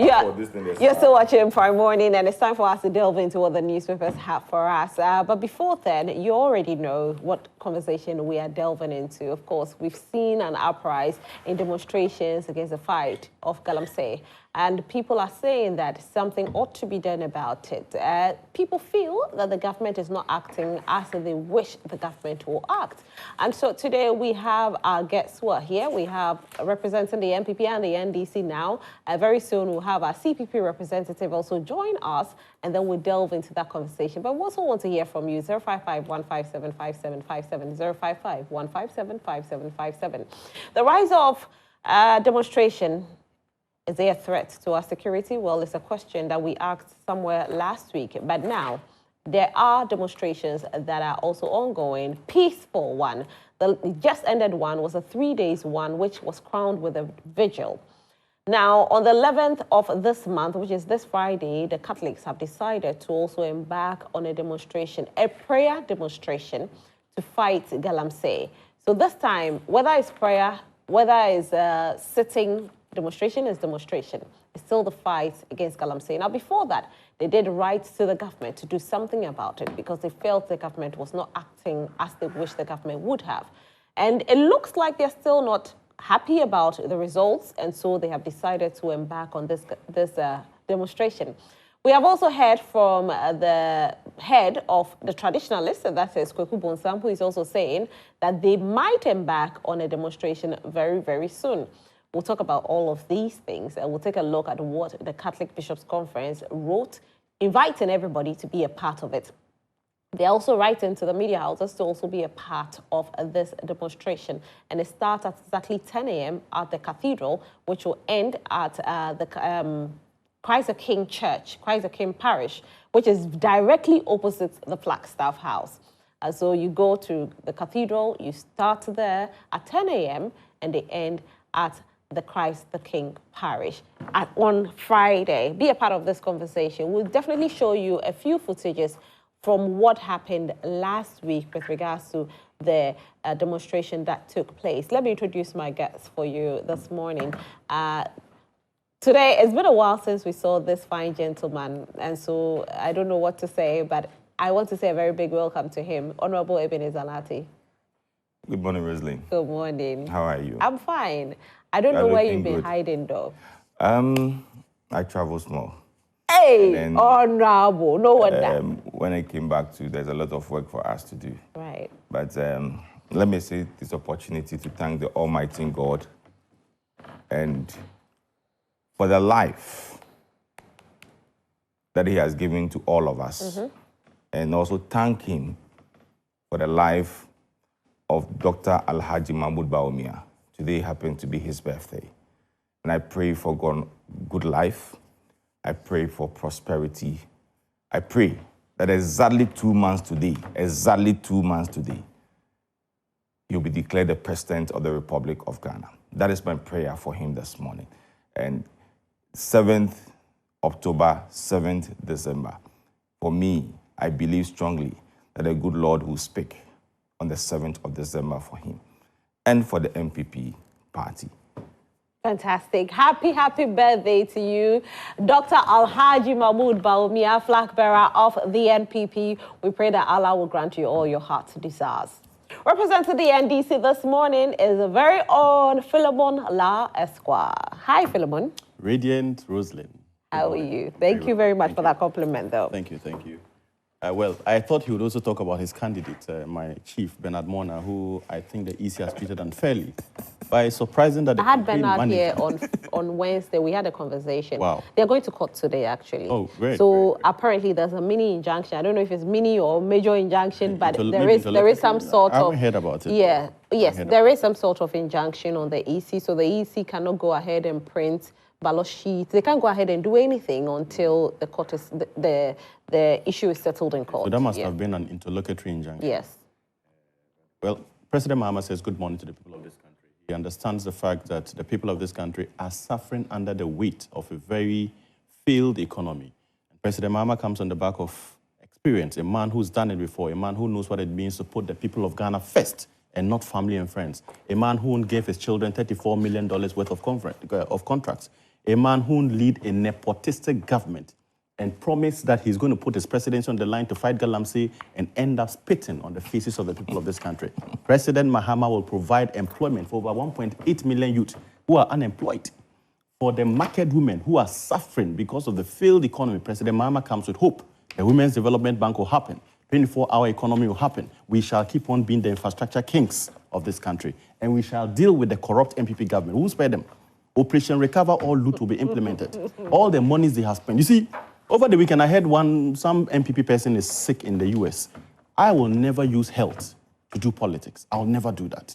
Yeah, you're still watching Prime Morning, and it's time for us to delve into what the newspapers have for us. But before then, you already know what conversation we are delving into. Of course, we've seen an uprise in demonstrations against the fight of Galamsey, and people are saying that something ought to be done about it. People feel that the government is not acting as they wish the government will act. And so today we have our guests who are here. We have representing the MPP and the NDC now. Very soon we'll have our CPP representative also join us, and then we'll delve into that conversation. But we also want to hear from you, 055-157-5757, 055-157-5757. The rise of demonstration, is there a threat to our security? Well, it's a question that we asked somewhere last week, but now there are demonstrations that are also ongoing. Peaceful one. The just ended one was a 3-day one, which was crowned with a vigil. Now, on the 11th of this month, which is this Friday, the Catholics have decided to also embark on a demonstration, a prayer demonstration to fight Galamsey. So this time, whether it's prayer, whether it's sitting, demonstration is demonstration. It's still the fight against Galamsey. Now, before that, they did write to the government to do something about it because they felt the government was not acting as they wish the government would have. And it looks like they're still not happy about the results, and so they have decided to embark on this demonstration. We have also heard from the head of the traditionalists, and that is Kweku Bonsam, who is also saying that they might embark on a demonstration very, very soon. We'll talk about all of these things, and we'll take a look at what the Catholic Bishops' Conference wrote, inviting everybody to be a part of it. They also writing to the media houses to also be a part of this demonstration. And it starts at exactly 10 a.m. at the cathedral, which will end at the Christ the King Church, Christ the King Parish, which is directly opposite the Flagstaff House. So you go to the cathedral, you start there at 10 a.m. and they end at the Christ the King Parish on Friday. Be a part of this conversation. We'll definitely show you a few footages from what happened last week with regards to the demonstration that took place. Let me introduce my guests for you this morning. Today, it's been a while since we saw this fine gentleman, and so I don't know what to say, but I want to say a very big welcome to him, Honorable Ebenezer Zanati. Good morning, Roslyn. Good morning. How are you? I'm fine. I don't know where you've been hiding, though. I travel small. Hey, honorable, no wonder. When I came back there's a lot of work for us to do. Right. But let me say this opportunity to thank the Almighty God and for the life that He has given to all of us. And also thank Him for the life of Dr. Alhaji Mahmoud Bawumia. Today happened to be his birthday. And I pray for good life. I pray for prosperity. I pray that exactly 2 months today, he'll be declared the President of the Republic of Ghana. That is my prayer for him this morning. And 7th October, 7th December. For me, I believe strongly that the good Lord will speak on the 7th of December for him and for the MPP party. Fantastic. Happy birthday to you, Dr. Alhaji Mahmoud Bawumia, flag bearer of the NPP. We pray that Allah will grant you all your heart's desires. Representing the NDC this morning is the very own Philemon La Esquire. Hi, Philemon. Radiant Roslyn. How are you? Thank you very much for that compliment, though. Thank you. Well, I thought he would also talk about his candidate, my chief, Bernard Mona, who I think the EC has treated unfairly. But it's surprising that I had Bernard here on Wednesday. We had a conversation. Wow. They're going to court today, actually. Oh, great. So apparently there's a mini injunction. I don't know if it's mini or major injunction, but there is some sort of... I haven't heard about it. Yeah. Yes, there is some sort of injunction on the EC. So the EC cannot go ahead and print ballot sheets. They can't go ahead and do anything until the court is, the issue is settled in court. So that must have been an interlocutory injunction. Yes. Well, President Mahama says good morning to the people of this country. He understands the fact that the people of this country are suffering under the weight of a very failed economy. And President Mahama comes on the back of experience, a man who's done it before, a man who knows what it means to put the people of Ghana first and not family and friends, a man who gave his children $34 million worth of contracts, a man who lead a nepotistic government and promised that he's going to put his presidency on the line to fight Galamsey and end up spitting on the faces of the people of this country. President Mahama will provide employment for over 1.8 million youth who are unemployed. For the market women who are suffering because of the failed economy, President Mahama comes with hope. The Women's Development Bank will happen. 24-hour economy will happen. We shall keep on being the infrastructure kings of this country. And we shall deal with the corrupt MPP government. Who will spare them? Operation Recover or Loot will be implemented. All the monies they have spent. You see, over the weekend, I heard some MPP person is sick in the US. I will never use health to do politics. I'll never do that.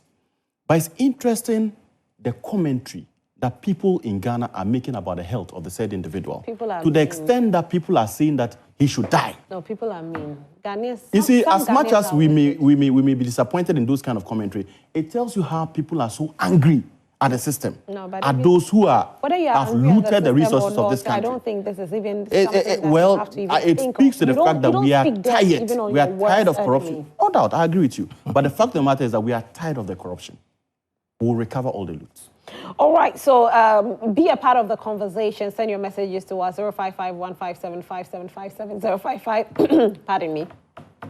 But it's interesting, the commentary that people in Ghana are making about the health of the said individual. People are to the mean. extent that people are saying that he should die. No, people are mean. Ghanaians. You see, some as much Ghanaians as we may be disappointed in those kind of commentary, it tells you how people are so angry at the system, no, but at those who have looted the resources of this country. I don't think this is even something well, you have to even it think speaks of. to the fact that we are tired. We are tired of corruption. Enemy. No doubt, I agree with you. But the fact of the matter is that we are tired of the corruption. We'll recover all the loot. All right, so be a part of the conversation. Send your messages to us, 055-157-5757, 055, pardon me,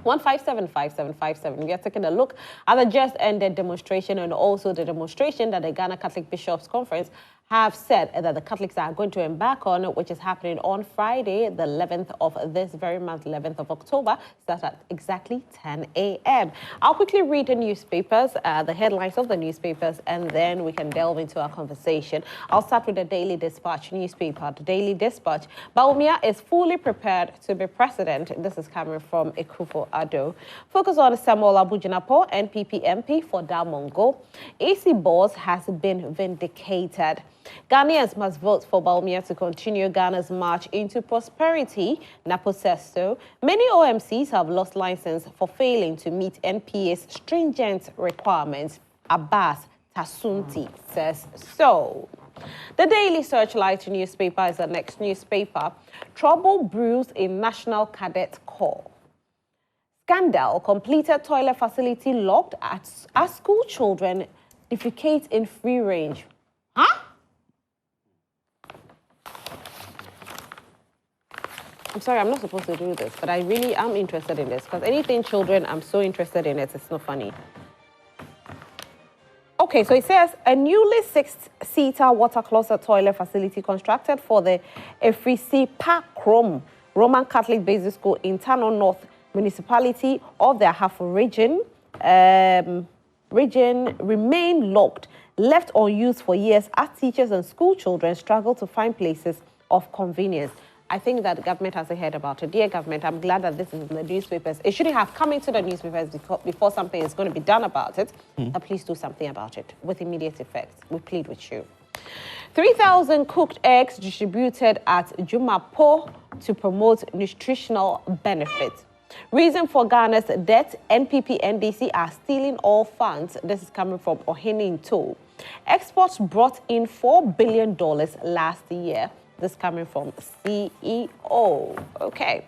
157-5757. We are taking a look at the just ended demonstration and also the demonstration that the Ghana Catholic Bishops' Conference have said that the Catholics are going to embark on, which is happening on Friday, the 11th of this very month, 11th of October, starts at exactly 10 a.m. I'll quickly read the newspapers, the headlines of the newspapers, and then we can delve into our conversation. I'll start with the Daily Dispatch newspaper. The Daily Dispatch, Bawumia is fully prepared to be president. This is coming from Akufo-Addo. Focus on Samuel Abujinapo, NPP MP for Damongo. AC boss has been vindicated. Ghanaians must vote for Bawumia to continue Ghana's march into prosperity, Napo says so. Many OMCs have lost license for failing to meet NPA's stringent requirements. Abbas Tasunti says so. The Daily Searchlight newspaper is the next newspaper. Trouble brews in National Cadet Corps. Scandal, completed toilet facility locked as school children defecate in free range. Huh? I'm sorry, I'm not supposed to do this, but I really am interested in this because anything children, I'm so interested in it. It's not funny. Okay, so it says a newly 6-seater water closet toilet facility constructed for the Efrisi Pakrom Roman Catholic Basic School in Tano North Municipality of the Ahafo region remain locked, left unused for years as teachers and school children struggle to find places of convenience. I think that the government has heard about it. Dear government, I'm glad that this is in the newspapers. It shouldn't have come into the newspapers before something is going to be done about it. Please do something about it with immediate effect. We plead with you. 3,000 cooked eggs distributed at Jumapo to promote nutritional benefits. Reason for Ghana's debt, NPP NDC are stealing all funds. This is coming from Ohene Into. Exports brought in $4 billion last year. This coming from CEO. Okay.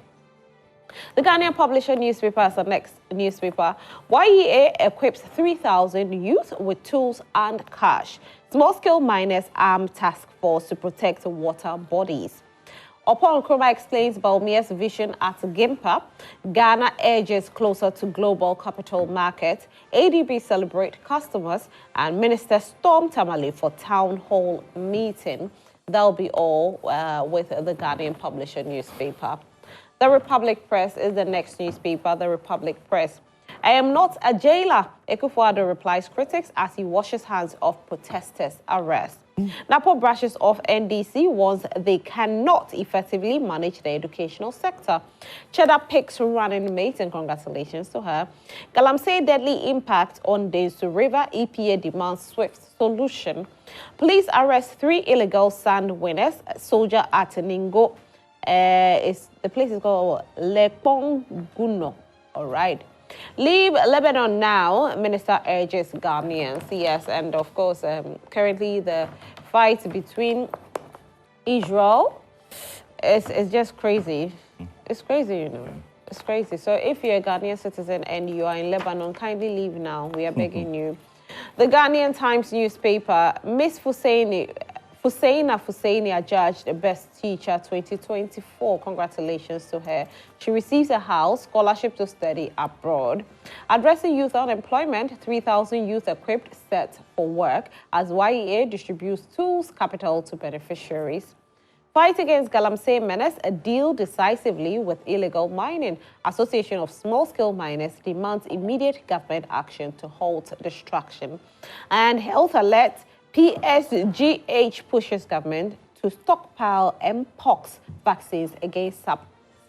The Ghanaian Publisher newspaper is the next newspaper. YEA equips 3,000 youth with tools and cash. Small-scale miners arm task force to protect water bodies. Upon Nkrumah explains Bawumia's vision at Gimpa. Ghana edges closer to global capital market. ADB celebrate customers and Minister Storm Tamale for town hall meeting. That'll be all with the Ghanaian Publisher newspaper. The Republic Press is the next newspaper, the Republic Press. I am not a jailer, Akufo-Addo replies critics as he washes hands of protesters' arrest. Napo brushes off NDC warns they cannot effectively manage the educational sector. Cheddar picks running mate and congratulations to her. Galamsey deadly impact on Densu River, EPA demands swift solution. Police arrest 3 illegal sand winners. Soldier at Ningo. The place is called Lepong Guno. All right. Leave Lebanon now, Minister urges Ghanaians. Yes, and of course, currently the fight between Israel is just crazy. It's crazy, you know. It's crazy. So if you're a Ghanaian citizen and you are in Lebanon, kindly leave now. We are begging you. The Ghanaian Times newspaper, Miss Fuseni Husseina Husseini adjudged the Best Teacher 2024. Congratulations to her. She receives a house scholarship to study abroad. Addressing youth unemployment, 3,000 youth equipped set for work as YEA distributes tools capital to beneficiaries. Fight against Galamsey menace, a deal decisively with illegal mining. Association of Small-Scale Miners demands immediate government action to halt destruction. And health alert, PSGH pushes government to stockpile mpox vaccines against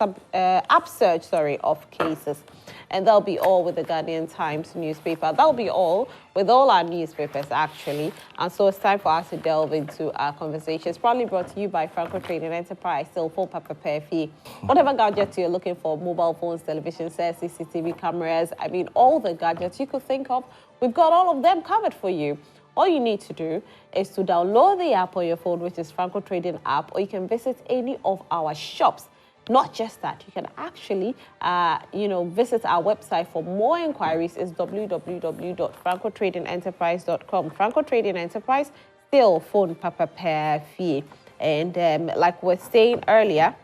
upsurge of cases. And that'll be all with the Guardian Times newspaper. That'll be all with all our newspapers, actually. And so it's time for us to delve into our conversations. Probably brought to you by Franco Trading Enterprise, still full prepare fee. Whatever gadget you're looking for, mobile phones, television sets, CCTV cameras, I mean, all the gadgets you could think of, we've got all of them covered for you. All you need to do is to download the app on your phone, which is Franco Trading app, or you can visit any of our shops. Not just that, you can actually, visit our website for more inquiries. Is www.francotradingenterprise.com. Franco Trading Enterprise, still phone per fee. And like we were saying earlier,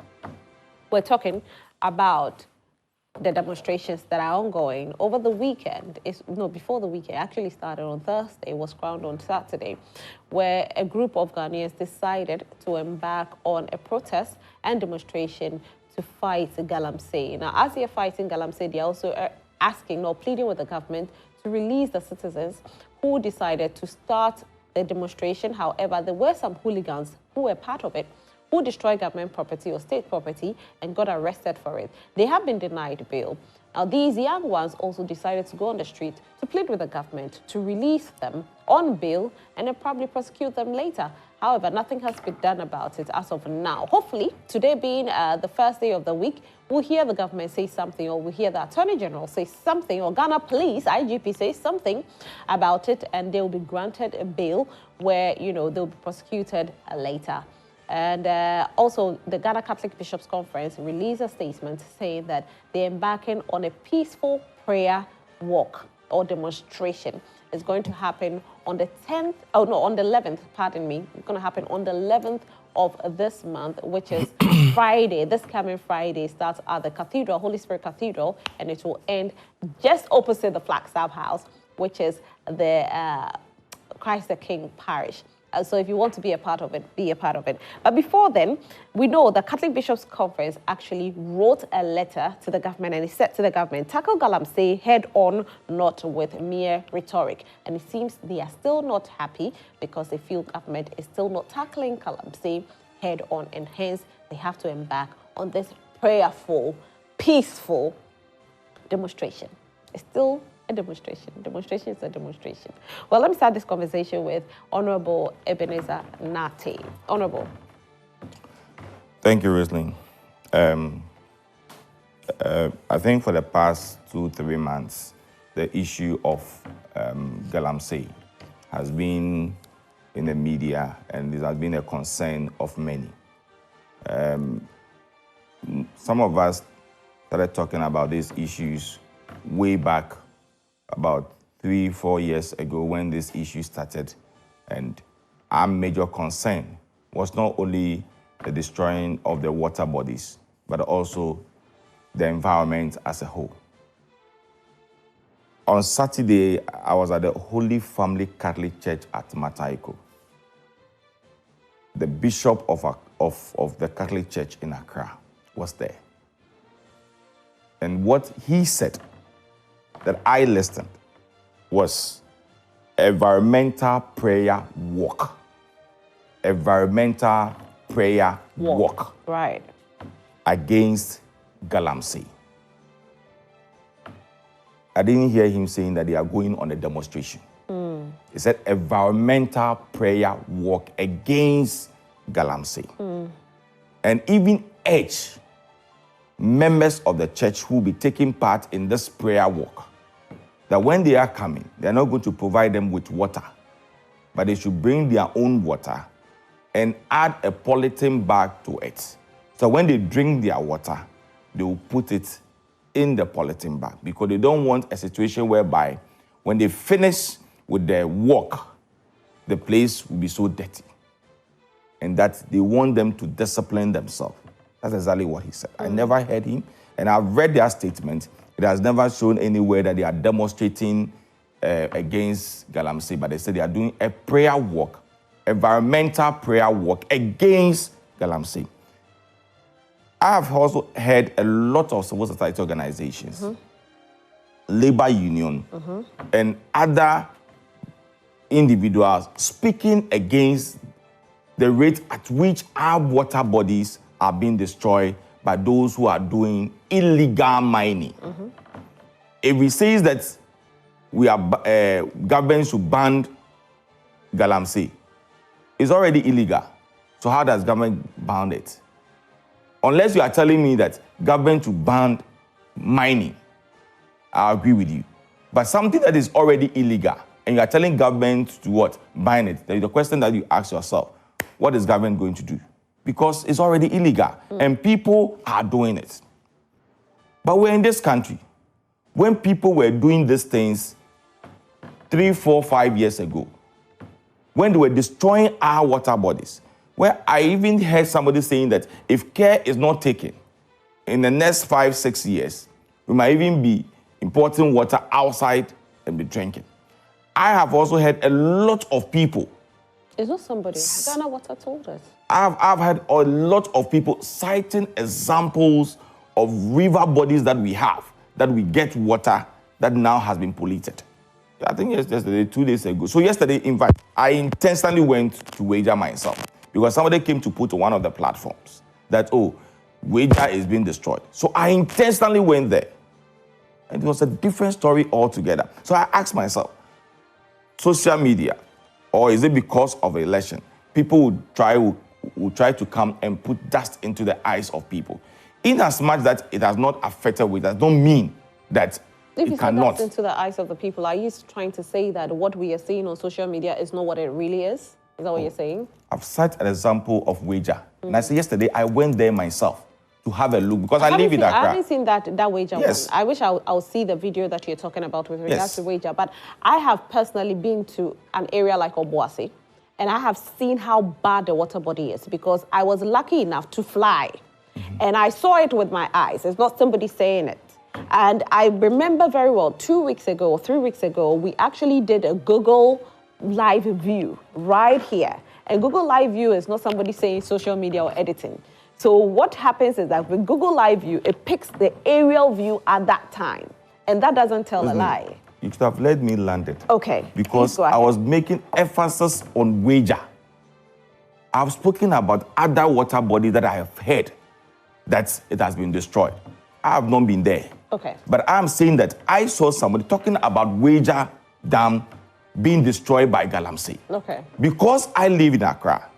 we're talking about the demonstrations that are ongoing over the weekend. Before the weekend, actually started on Thursday, was crowned on Saturday, where a group of Ghanaians decided to embark on a protest and demonstration to fight Galamsey. Now, as they are fighting Galamsey, they are also asking or pleading with the government to release the citizens who decided to start the demonstration. However, there were some hooligans who were part of it, who destroyed government property or state property and got arrested for it. They have been denied bail. Now, these young ones also decided to go on the street to plead with the government to release them on bail and then probably prosecute them later. However, nothing has been done about it as of now. Hopefully, today being the first day of the week, we'll hear the government say something, or we'll hear the Attorney General say something, or Ghana Police, IGP, say something about it, and they'll be granted a bail where, they'll be prosecuted later. And also, the Ghana Catholic Bishops' Conference released a statement saying that they're embarking on a peaceful prayer walk or demonstration. It's going to happen on the 11th, pardon me. It's going to happen on the 11th of this month, which is Friday. This coming Friday starts at the Cathedral, Holy Spirit Cathedral, and it will end just opposite the Flagstaff House, which is the Christ the King Parish. So if you want to be a part of it, be a part of it. But before then, we know the Catholic Bishops' Conference actually wrote a letter to the government, and it said to the government, tackle Galamsey head on, not with mere rhetoric. And it seems they are still not happy because they feel government is still not tackling Galamsey head on, and hence they have to embark on this prayerful, peaceful demonstration. It's still a demonstration. Demonstration is a demonstration. Well, let me start this conversation with Honorable Ebenezer Nate. Honorable. Thank you, Rosalind. I think for the past 2-3 months, the issue of Galamsey has been in the media, and this has been a concern of many. Some of us started talking about these issues way back about 3-4 years ago when this issue started, and our major concern was not only the destroying of the water bodies, but also the environment as a whole. On Saturday, I was at the Holy Family Catholic Church at Mataiko. The bishop of the Catholic Church in Accra was there. And what he said that I listened was environmental prayer walk. Environmental prayer walk. Right. Against Galamsey. I didn't hear him saying that they are going on a demonstration. He said environmental prayer walk against Galamsey. And even urge members of the church who will be taking part in this prayer walk that when they are coming, they are not going to provide them with water, but they should bring their own water and add a polythene bag to it. So when they drink their water, they will put it in the polythene bag, because they don't want a situation whereby when they finish with their walk, the place will be so dirty. and that they want them to discipline themselves. That's exactly what he said. I never heard him, and I've read their statement. It has never shown anywhere that they are demonstrating against Galamsey, but they said they are doing a prayer walk, environmental prayer walk against Galamsey. I have also heard a lot of civil society organizations, labor union, and other individuals speaking against the rate at which our water bodies are being destroyed by those who are doing illegal mining. If we say that we are government should ban Galamsey, it's already illegal. So how does government ban it? Unless you are telling me that government should ban mining, I agree with you. But something that is already illegal, and you are telling government to what? Ban it. There is a question that you ask yourself, what is government going to do? Because it's already illegal, and people are doing it. But we're in this country. When people were doing these things 3, 4, 5 years ago, when they were destroying our water bodies, where I even heard somebody saying that if care is not taken, in the next 5, 6 years, we might even be importing water outside and be drinking. I have also heard a lot of people. It's not somebody. Ghana Water told us. I've had a lot of people citing examples of river bodies that we have, that we get water that now has been polluted. I think yesterday, 2 days ago. So yesterday, in fact, I intentionally went to Wager myself because somebody came to put on one of the platforms that, oh, Wager is being destroyed. So I intentionally went there. And it was a different story altogether. So I asked myself, social media, or is it because of the election? People would try to come and put dust into the eyes of people. In as much that it has not affected Wager, does not mean that if you it cannot. Dust into the eyes of the people, are you trying to say that what we are seeing on social media is not what it really is? Is that what you're saying? I've cited an example of Wager. And I said yesterday, I went there myself to have a look because I live in Accra. I haven't seen that Wager Yes. one. I wish I'll see the video that you're talking about with regards Yes. to Wager. But I have personally been to an area like Obuasi, and I have seen how bad the water body is because I was lucky enough to fly. And I saw it with my eyes. It's not somebody saying it. And I remember very well, 2 weeks ago or 3 weeks ago, we actually did a Google Live View right here. And Google Live View is not somebody saying social media or editing. So what happens is that with Google Live View, it picks the aerial view at that time. And that doesn't tell a lie. You could have let me land it. Okay. Because I was making emphasis on Wager. I've spoken about other water bodies that I have heard that it has been destroyed. I have not been there. Okay. But I'm saying that I saw somebody talking about Wager Dam being destroyed by Galamsey. Okay. Because I live in Accra,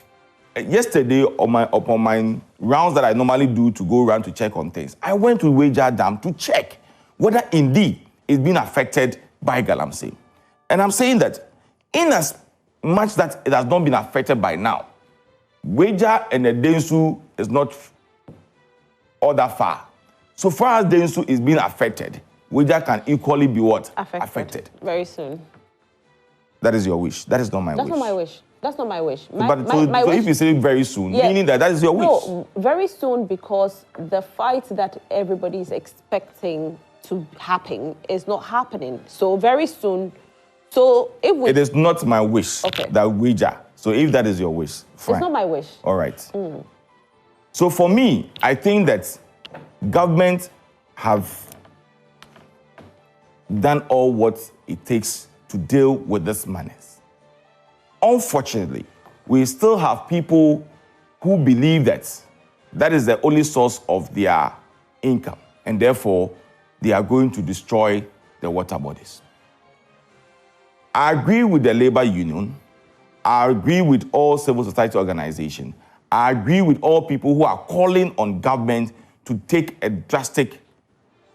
yesterday upon my rounds that I normally do to go around to check on things, I went to Wager Dam to check whether indeed it's been affected by Galamsey. And I'm saying that in as much that it has not been affected by now, Wager and the Densu is not all that far. So far as Densu is being affected, Wager can equally be what? Affected. Very soon. That is your wish. That is not my wish. That's not my wish. That's not my wish. So if you say very soon, meaning that is your wish. No, very soon because the fight that everybody is expecting to happen is not happening. So very soon. So if we... It is not my wish that Wager. So if that is your wish, fine. It's not my wish. All right. So for me, I think that government have done all what it takes to deal with this menace. Unfortunately, we still have people who believe that that is the only source of their income, and therefore they are going to destroy the water bodies. I agree with the labor union. I agree with all civil society organizations. I agree with all people who are calling on government to take a drastic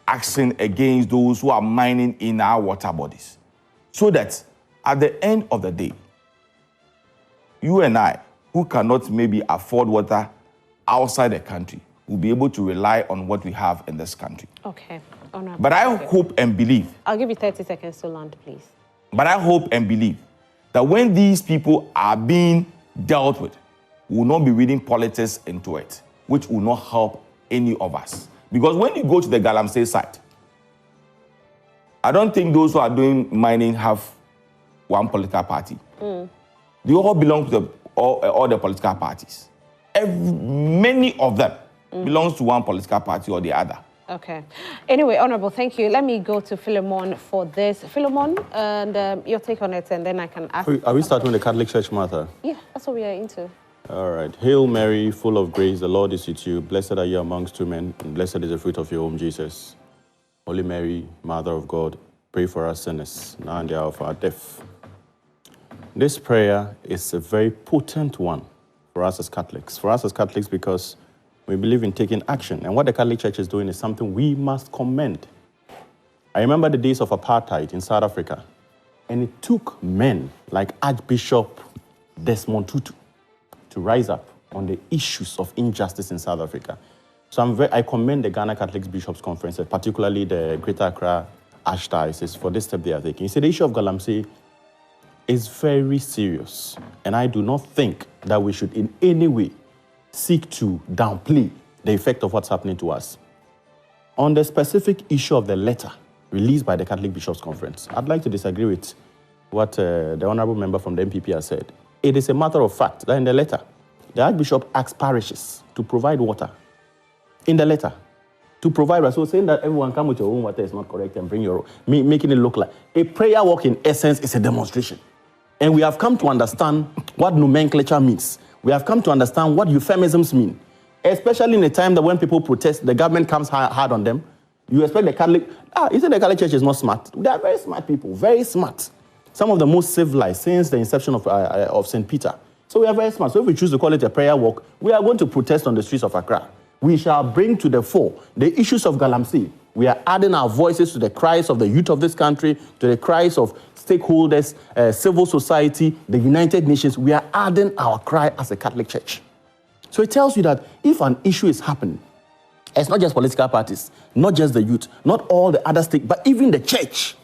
action against those who are mining in our water bodies. So that at the end of the day, you and I, who cannot maybe afford water outside the country, will be able to rely on what we have in this country. Okay. But I hope and believe. I'll give you 30 seconds to land, please. But I hope and believe that when these people are being dealt with we will not be reading politics into it, which will not help any of us. Because when you go to the Galamsey site, I don't think those who are doing mining have one political party. They all belong to all the political parties. Many of them belongs to one political party or the other. Okay. Anyway, Honorable, thank you. Let me go to Philemon for this. Philemon, and your take on it, and then I can ask. Are we starting with the Catholic Church, Martha? Yeah, that's what we are into. All right. Hail Mary, full of grace, the Lord is with you. Blessed are you amongst women, and blessed is the fruit of your womb, Jesus. Holy Mary, Mother of God, pray for us sinners, now and the hour of our death. This prayer is a very potent one for us as Catholics. For us as Catholics because we believe in taking action. And what the Catholic Church is doing is something we must commend. I remember the days of apartheid in South Africa. And it took men like Archbishop Desmond Tutu to rise up on the issues of injustice in South Africa. So I commend the Ghana Catholic Bishops' Conference, particularly the Greater Accra Archdiocese, for this step they are taking. You see, the issue of Galamsey is very serious. And I do not think that we should in any way seek to downplay the effect of what's happening to us. On the specific issue of the letter released by the Catholic Bishops' Conference, I'd like to disagree with what the honorable member from the MPP has said. It is a matter of fact that in the letter, the Archbishop asked parishes to provide water. In the letter, to provide water. So saying that everyone come with your own water is not correct and bring your own, making it look like a prayer walk in essence is a demonstration. And we have come to understand what nomenclature means. We have come to understand what euphemisms mean, especially in a time that when people protest, the government comes hard on them. You expect the Catholic, you say the Catholic Church is not smart. They are very smart people, very smart. Some of the most civilized since the inception of St. Peter. So we are very smart. So if we choose to call it a prayer walk, we are going to protest on the streets of Accra. We shall bring to the fore the issues of Galamsey. We are adding our voices to the cries of the youth of this country, to the cries of stakeholders, civil society, the United Nations. We are adding our cry as a Catholic Church. So it tells you that if an issue is happening, it's not just political parties, not just the youth, not all the other stakes, but even the church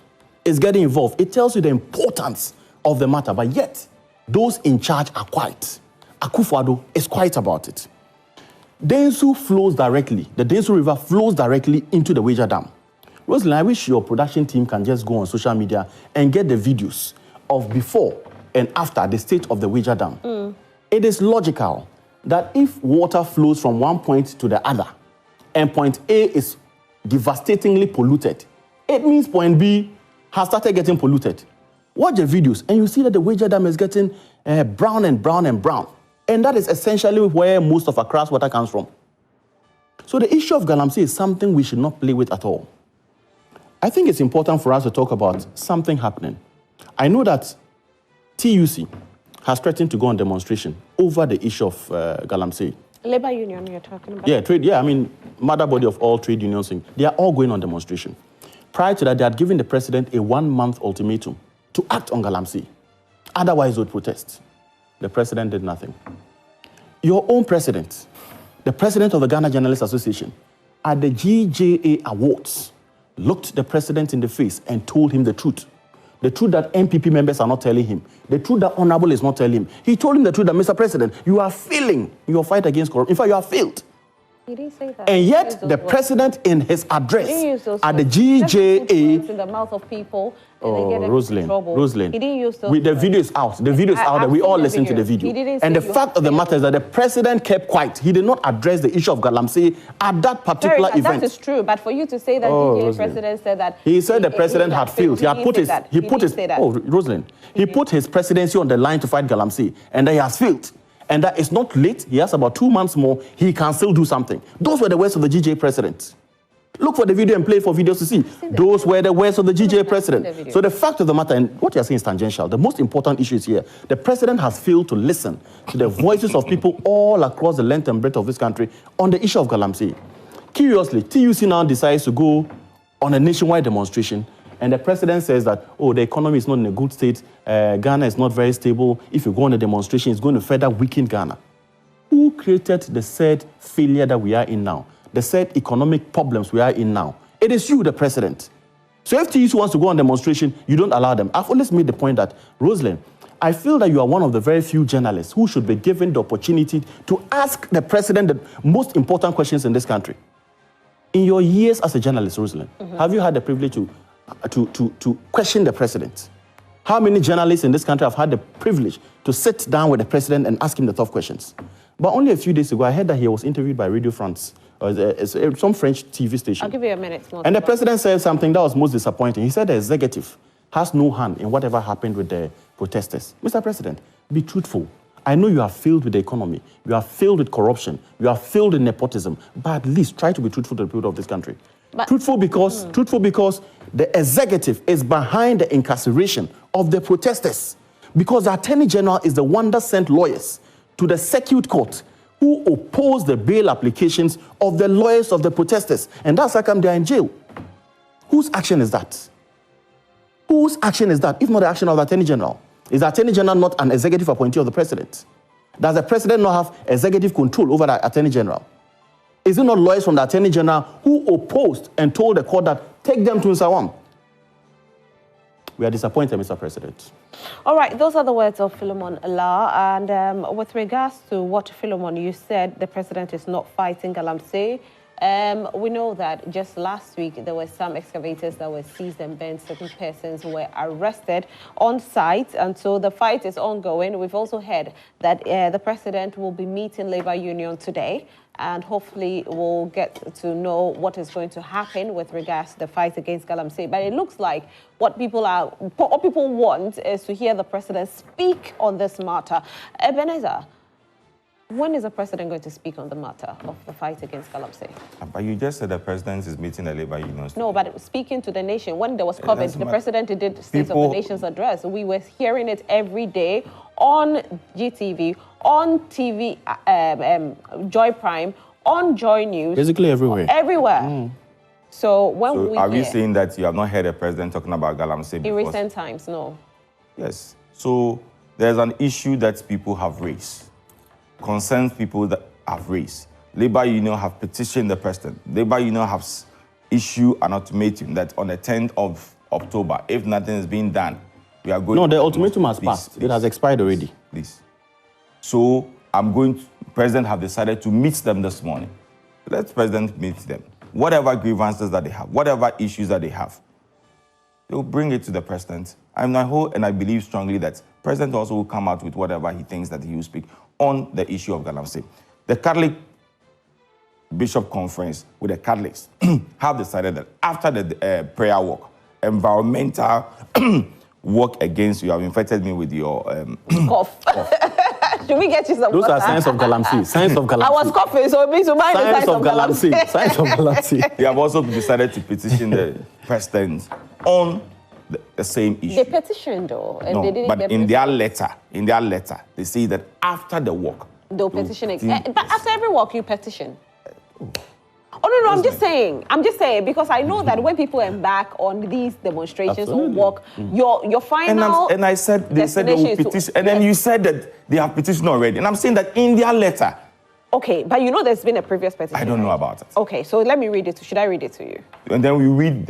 is getting involved. It tells you the importance of the matter, but yet those in charge are quiet. Akufo-Addo is quiet about it. Densu flows directly, the Densu River flows directly into the Wager Dam. Rosalind, I wish your production team can just go on social media and get the videos of before and after the state of the Wager Dam. It is logical that if water flows from one point to the other and point A is devastatingly polluted, it means point B has started getting polluted. Watch the videos and you see that the Wager Dam is getting brown and brown and brown. And that is essentially where most of Accra's water comes from. So the issue of Galamsey is something we should not play with at all. I think it's important for us to talk about something happening. I know that TUC has threatened to go on demonstration over the issue of Galamsey. Labor union you're talking about? Yeah, I mean, mother body of all trade unions, they are all going on demonstration. Prior to that, they had given the president a 1-month ultimatum to act on Galamsey. Otherwise, they would protest. The president did nothing. Your own president, the president of the Ghana Journalists Association, at the GJA Awards, looked the president in the face and told him the truth. The truth that MPP members are not telling him. The truth that Honorable is not telling him. He told him the truth that, Mr. President, you are failing your fight against corruption. In fact, you have failed. He didn't say that. And yet, the president in his address at the GJA... in the mouth of people. Rosalind. He didn't use those the video is out. The video is out there. We all listen to the video. And the fact of the matter is that the president kept quiet. He did not address the issue of Galamsey at that particular event. That is true. But for you to say that the president said that... He said the president had failed. He put his presidency on the line to fight Galamsey. And that he has failed. And that it's not late. He has about 2 months more. He can still do something. Those were the words of the GJ president. Look for the video and play for videos to see. Those were the words of the GJ president. So the fact of the matter, and what you're saying is tangential. The most important issue is here. The president has failed to listen to the voices of people all across the length and breadth of this country on the issue of Galamsey. Curiously, TUC now decides to go on a nationwide demonstration. And the president says that, the economy is not in a good state. Ghana is not very stable. If you go on a demonstration, it's going to further weaken Ghana. Who created the said failure that we are in now? The said economic problems we are in now? It is you, the president. So if TUC wants to go on demonstration, you don't allow them. I've always made the point that, Rosalind, I feel that you are one of the very few journalists who should be given the opportunity to ask the president the most important questions in this country. In your years as a journalist, Rosalind, have you had the privilege to question the president? How many journalists in this country have had the privilege to sit down with the president and ask him the tough questions? But only a few days ago, I heard that he was interviewed by Radio France, some French TV station. I'll give you a minute. And the president said something that was most disappointing. He said the executive has no hand in whatever happened with the protesters. Mr. President, be truthful. I know you are filled with the economy, you are filled with corruption, you are filled with nepotism, but at least try to be truthful to the people of this country. But, truthful because the executive is behind the incarceration of the protesters. Because the Attorney General is the one that sent lawyers to the circuit court who opposed the bail applications of the lawyers of the protesters. And that's how come they are in jail. Whose action is that? Whose action is that, if not the action of the Attorney General? Is the Attorney General not an executive appointee of the President? Does the President not have executive control over the Attorney General? Is it not lawyers from the Attorney General who opposed and told the court that take them to Nsawam? We are disappointed, Mr. President. All right, those are the words of Philemon Allah. And with regards to what, Philemon, you said the president is not fighting Galamsey. We know that just last week there were some excavators that were seized and burned. Certain persons were arrested on site, and so the fight is ongoing. We've also heard that the president will be meeting labor union today, and hopefully we'll get to know what is going to happen with regards to the fight against Galamsey. But it looks like what people want is to hear the president speak on this matter. Ebenezer, when is the president going to speak on the matter of the fight against Galamsey? But you just said the president is meeting the labor unions. No, but speaking to the nation. When there was COVID, the president did State of the Nation's address. We were hearing it every day on GTV, on TV, Joy Prime, on Joy News. Basically everywhere. Everywhere. So when are we saying that you have not heard the president talking about Galamsey before? In recent times, no. Yes. So there's an issue that people have raised. Concerns people that have raised. Labor Union have petitioned the president. Labor Union have issued an ultimatum that on the 10th of October, if nothing is being done, we are going. No, the ultimatum has passed. It has expired already. Please. So president have decided to meet them this morning. Let the president meet them. Whatever grievances that they have, whatever issues that they have, they will bring it to the president. And I hope and I believe strongly that the president also will come out with whatever he thinks that he will speak on the issue of Galamsey. The Catholic Bishop Conference with the Catholics have decided that after the prayer walk, environmental work against you have infected me with your cough. Should we get you some Those water? are signs of Galamsey. Signs of Galamsey. I was coughing, so it means you mind the signs of Galamsey. Signs of Galamsey. They have also decided to petition the president on the same issue. They petitioned, though. And no, they didn't but in their letter, they say that after the walk, they'll petition it. But after every walk, you petition. Oh, no, I'm just saying, because I know that when people embark on these demonstrations or walk, your final and I said, they said they will petition, and then you said that they have petitioned already. And I'm saying that in their letter. Okay, but you know there's been a previous petition. I don't know about it. Okay, so let me read it. Should I read it to you? And then we read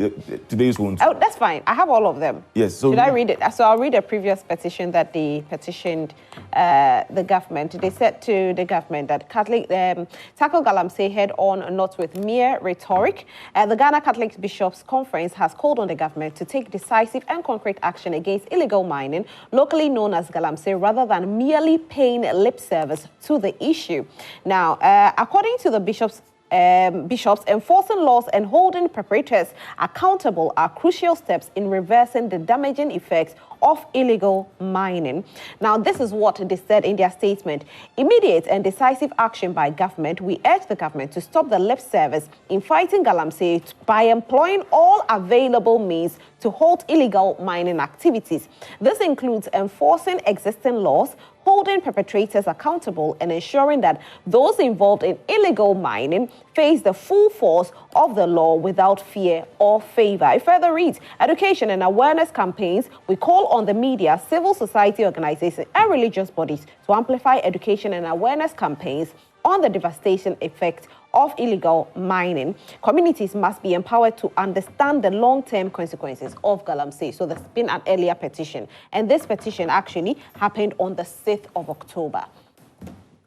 today's one. Oh, that's fine. I have all of them. Yes. So should I read it? So I'll read a previous petition that they petitioned the government. They said to the government that Catholic tackle Galamsey head on, not with mere rhetoric. The Ghana Catholic Bishops' Conference has called on the government to take decisive and concrete action against illegal mining, locally known as Galamsey, rather than merely paying lip service to the issue. Now, according to the bishops, enforcing laws and holding perpetrators accountable are crucial steps in reversing the damaging effects of illegal mining. Now, this is what they said in their statement. Immediate and decisive action by government. We urge the government to stop the lip service in fighting Galamsey by employing all available means to halt illegal mining activities. This includes enforcing existing laws, holding perpetrators accountable, and ensuring that those involved in illegal mining face the full force of the law without fear or favor. It further reads, education and awareness campaigns. We call on the media, civil society organizations, and religious bodies to amplify education and awareness campaigns on the devastation effect of illegal mining. Communities must be empowered to understand the long-term consequences of Galamsey. So there's been an earlier petition, and this petition actually happened on the 6th of October.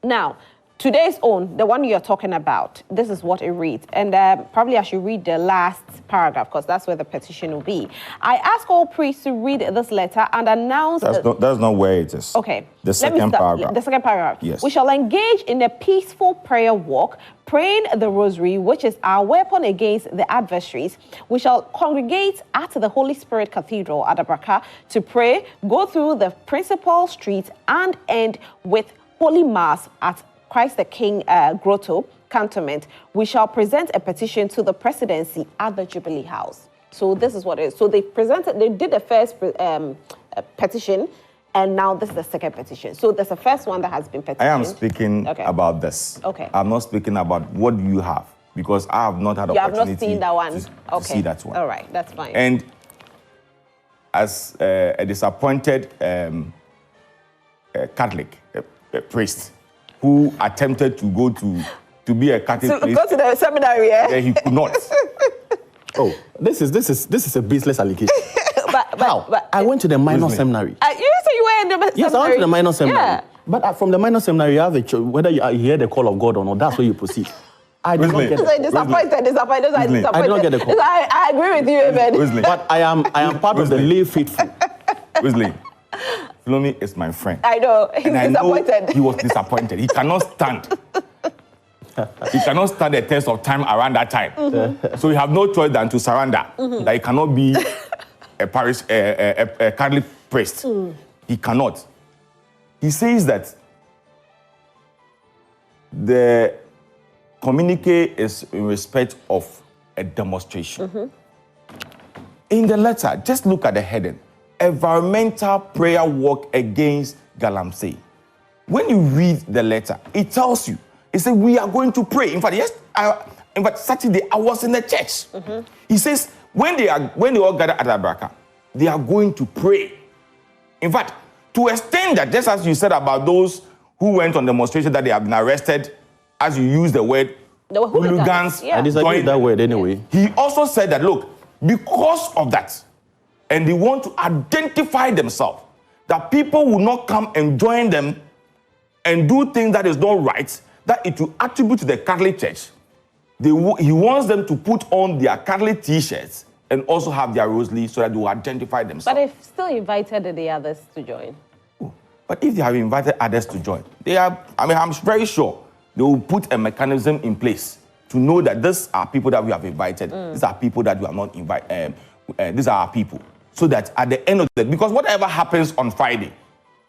Now, today's own, the one you're talking about, this is what it reads. And probably I should read the last paragraph because that's where the petition will be. I ask all priests to read this letter and announce... That's not where it is. Okay. The second paragraph. The second paragraph. Yes. We shall engage in a peaceful prayer walk, praying the rosary, which is our weapon against the adversaries. We shall congregate at the Holy Spirit Cathedral at Abraka to pray, go through the principal streets and end with Holy Mass at Christ the King Grotto Cantonment. We shall present a petition to the presidency at the Jubilee House. So this is what it is. So they did the first petition, and now this is the second petition. So there's the first one that has been petitioned. I am speaking about this. Okay. I'm not speaking about what you have, because I have not had opportunity have not seen that one. to see that one. All right, that's fine. And as a disappointed Catholic priest who attempted to go to be a Catholic priest, go to the seminary, yeah? he could not. Oh, this is a baseless allegation. How? I went to the minor seminary. You said you were in the seminary. Yes, I went to the minor seminary. Yeah. But from the minor seminary, you have a choice, whether you hear the call of God or not. That's where you proceed. I did not get disappointed. I did not get the call. I agree with you, Evan. But I am part of the lay faithful. Wesley, Philomi is my friend. I know. He's disappointed. Know he was disappointed. He cannot stand. He cannot stand the test of time around that time. So he have no choice than to surrender. That he cannot be a parish, a Catholic priest. He cannot. He says that the communique is in respect of a demonstration. In the letter, just look at the heading. Environmental prayer walk against Galamsey. When you read the letter, it tells you, it says we are going to pray. In fact, Saturday I was in the church. He says when they all gather at Abraka, they are going to pray. In fact, to extend that, just as you said about those who went on demonstration that they have been arrested, as you use the word, the hooligans. I disagree with that word anyway. He also said that, look, because of that, and they want to identify themselves, that people will not come and join them and do things that is not right, that it will attribute to the Catholic Church. He wants them to put on their Catholic T-shirts and also have their rosary so that they will identify themselves. But they've still invited the others to join. But if they have invited others to join, I'm very sure they will put a mechanism in place to know that these are people that we have invited. These are people that we have not invited. These are our people. So that at the end of the day, because whatever happens on Friday,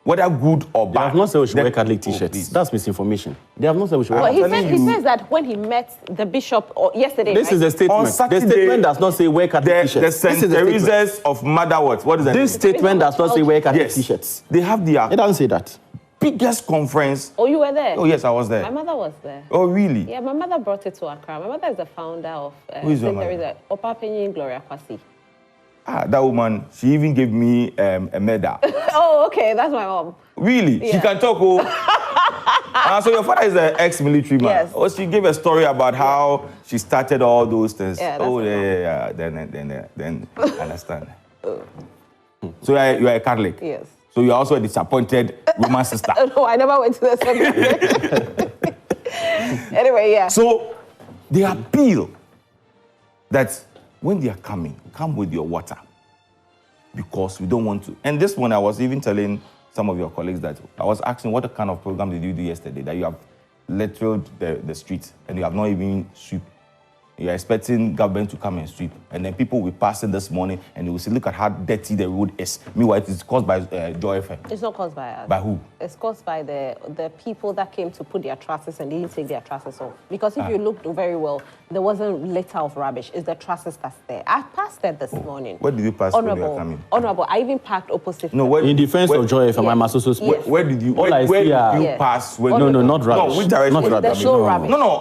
whether good or bad. They have not said we should wear Catholic T-shirts. That's misinformation. They have not said we should wear Catholic T-shirts. He says that when he met the bishop yesterday. This is a statement. On Saturday, the statement does not say wear Catholic T-shirts. The St. Teresa's of Mother what is that? This statement does not say wear Catholic T-shirts. They have their... It doesn't say that. Biggest conference. Oh, you were there? Oh, yes, I was there. My mother was there. Oh, really? Yeah, my mother brought it to Accra. My mother is the founder of Who is St. Teresa, Opa Penny Gloria Kwasi. That woman, she even gave me a medal. Oh, okay, that's my mom. Really? Yeah. She can talk, oh. So your father is an ex-military man. Yes. Oh, she gave a story about how she started all those things. Yeah, Then I understand. So you are a Catholic? Yes. So you are also a disappointed woman sister. No, I never went to the seminary. Anyway, yeah. So they appeal that when they are coming, come with your water. Because we don't want to. And this one, I was even telling some of your colleagues that I was asking, what kind of program did you do yesterday? That you have littered the streets and you have not even sweep. You're expecting government to come and sweep. And then people will pass in this morning and they will say, look at how dirty the road is. Meanwhile, it is caused by Joy FM. It's not caused by us. By who? It's caused by the people that came to put their trusses and didn't take their trusses off. Because if you looked very well, there wasn't litter of rubbish. It's the trusses that's there. I passed there this morning. Where did you pass when you were coming? Honorable, I even parked opposite. No, in defense of Joy FM, I'm also speaking. Where did you pass? When No, not rubbish. No, which direction? There's no rubbish. No,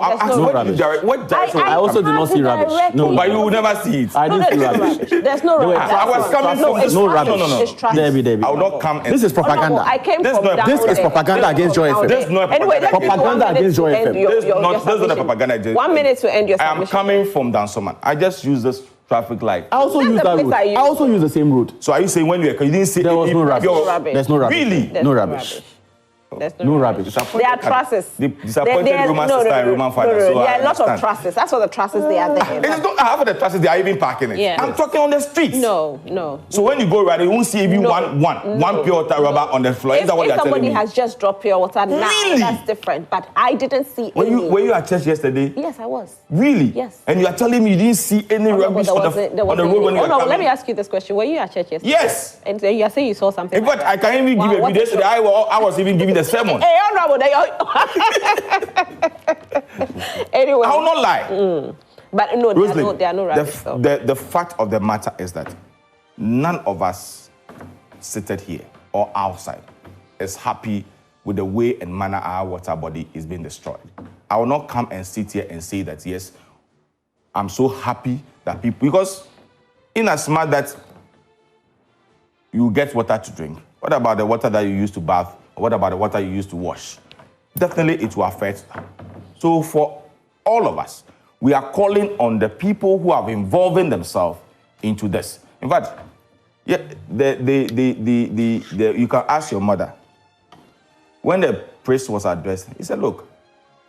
what direction? I also did not see rubbish. No, but you will never see it. I didn't see rubbish. There's no rubbish. I was coming from no rubbish. No. It's trash. Debbie. I will not come. This is propaganda. I came from down This is there. propaganda against Joy FM. There's no Anyway, propaganda against Joy FM. There's not a propaganda. 1 minute to end your I am submission. coming from Dansoman. I just use this traffic light. I also use that route. I also use the same route. So are you saying when you didn't see there was no rubbish? There's no rubbish. Really? No rubbish. There's no rubbish. There are trusses. The disappointed Roman sister and Roman father. There are a lot of trusses. That's what the trusses they are there. It's not half of the trusses they are even parking it. Yeah. I'm talking on the streets. No. So when you go right, you won't see even one pure water rubber on the floor. Is that what you're telling me? If somebody has just dropped pure water now, Really? that's different. But I didn't see any. Were you at church yesterday? Yes, I was. Really? Yes. And you are telling me you didn't see any rubbish on the road when you were coming? Let me ask you this question. Were you at church yesterday? Yes. And you are saying you saw something. In fact, I can even give evidence that I was even giving the sermon. Hey, honorable. Anyway. I will not lie. But no, Rosalind, there are no rubbish. The fact of the matter is that none of us seated here or outside is happy with the way and manner our water body is being destroyed. I will not come and sit here and say that, yes, I'm so happy that people, because in as much that you get water to drink, what about the water that you use to bath? Or what about the water you use to wash? Definitely it will affect. So for all of us, we are calling on the people who have involving themselves into this. In fact, yeah, you can ask your mother. When the priest was addressed, he said, look,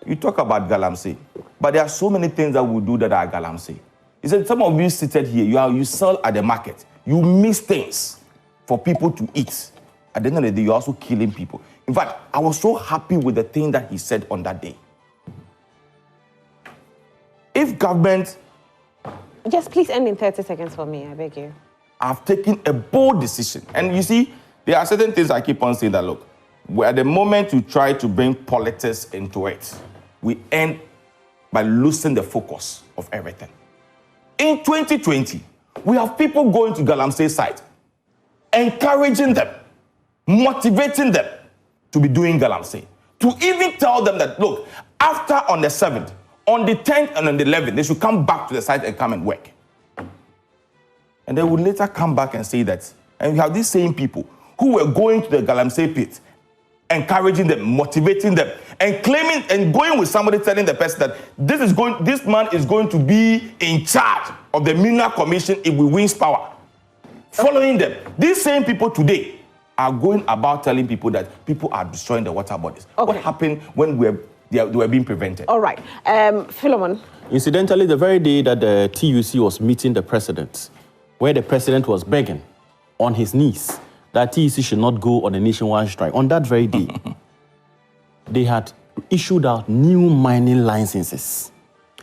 you talk about Galamsey, but there are so many things that we do that are Galamsey. He said, some of you seated here, you sell at the market. You miss things for people to eat. At the end of the day, you're also killing people. In fact, I was so happy with the thing that he said on that day. If government... Just please end in 30 seconds for me, I beg you. I've taken a bold decision. And you see, there are certain things I keep on saying that, look, at the moment you try to bring politics into it, we end by losing the focus of everything. In 2020, we have people going to Galamsey site, encouraging them, motivating them to be doing Galamsey. To even tell them that, look, after on the 7th, on the 10th and on the 11th, they should come back to the site and come and work. And they would later come back and say that. And we have these same people who were going to the Galamsey pit, encouraging them, motivating them, and claiming and going with somebody telling the person that this man is going to be in charge of the Mineral Commission if we win power. Following them. These same people today are going about telling people that people are destroying the water bodies. Okay. What happened when they were being prevented? All right. Philemon. Incidentally, the very day that the TUC was meeting the president, where the president was begging on his knees that TUC should not go on a nationwide strike, on that very day, they had issued out new mining licenses.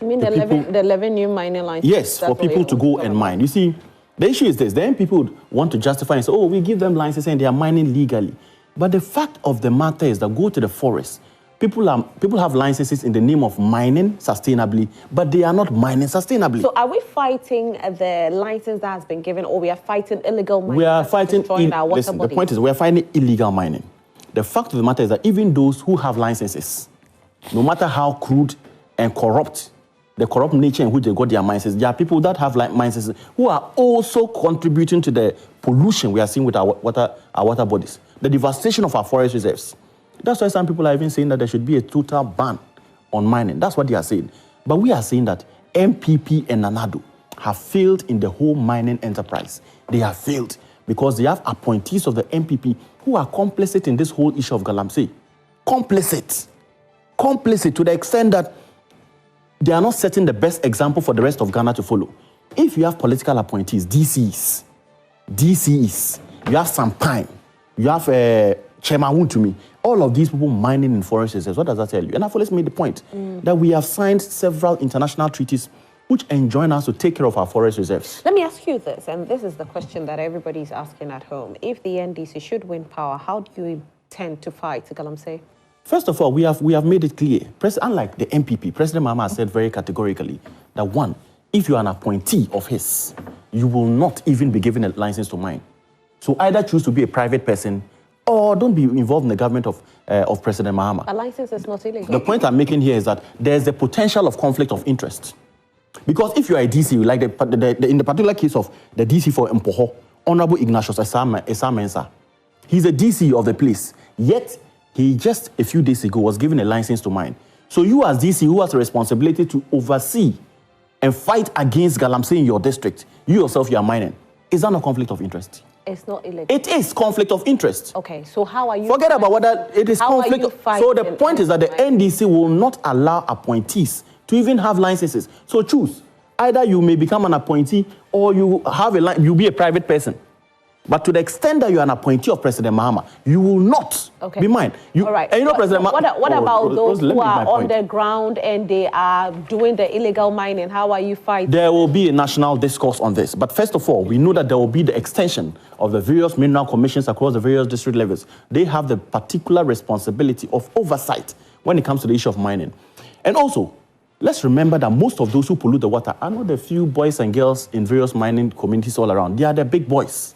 You mean the 11 new mining licenses? Yes, for people to go and mine. You see, the issue is this. Then people would want to justify and say, oh, we give them licenses and they are mining legally. But the fact of the matter is that go to the forest. People have licenses in the name of mining sustainably, but they are not mining sustainably. So are we fighting the license that has been given, or we are fighting illegal mining? We are fighting... Listen, the point is we are fighting illegal mining. The fact of the matter is that even those who have licenses, no matter how crude and corrupt, the corrupt nature in which they got their licenses, there are people that have licenses who are also contributing to the pollution we are seeing with our water bodies, the devastation of our forest reserves. That's why some people are even saying that there should be a total ban on mining. That's what they are saying. But we are saying that MPP and Nanado have failed in the whole mining enterprise. They have failed because they have appointees of the MPP who are complicit in this whole issue of Galamsey. Complicit. Complicit to the extent that they are not setting the best example for the rest of Ghana to follow. If you have political appointees, DCs, you have Sampine, you have Chairman Wuntumi, all of these people mining in forest reserves. What does that tell you? And I've always made the point that we have signed several international treaties which enjoin us to take care of our forest reserves. Let me ask you this, and this is the question that everybody's asking at home. If the NDC should win power, how do you intend to fight Galamsey? First of all, we have made it clear. Unlike the MPP, President Mahama has said very categorically that, one, if you are an appointee of his, you will not even be given a license to mine. So either choose to be a private person or don't be involved in the government of President Mahama. A license is not illegal. The point I'm making here is that there's a potential of conflict of interest. Because if you are a DC, like in the particular case of the DC for Mpoho, Honorable Ignatius Esa-Mensah, he's a DC of the place, yet he just a few days ago was given a license to mine. So you as DC, who has a responsibility to oversee and fight against Galamsey in your district, you yourself, you are mining. Is that not conflict of interest? It's not illegal. It is conflict of interest. Okay, so how are you... Forget about whether it is conflict. So the point is that the NDC will not allow appointees to even have licenses. So choose. Either you may become an appointee or you have you'll be a private person. But to the extent that you are an appointee of President Mahama, you will not be mine. All right. And you know, President Mahama... What about those who are on the ground and they are doing the illegal mining? How are you fighting? There will be a national discourse on this. But first of all, we know that there will be the extension of the various mineral commissions across the various district levels. They have the particular responsibility of oversight when it comes to the issue of mining. And also, let's remember that most of those who pollute the water are not the few boys and girls in various mining communities all around. They are the big boys.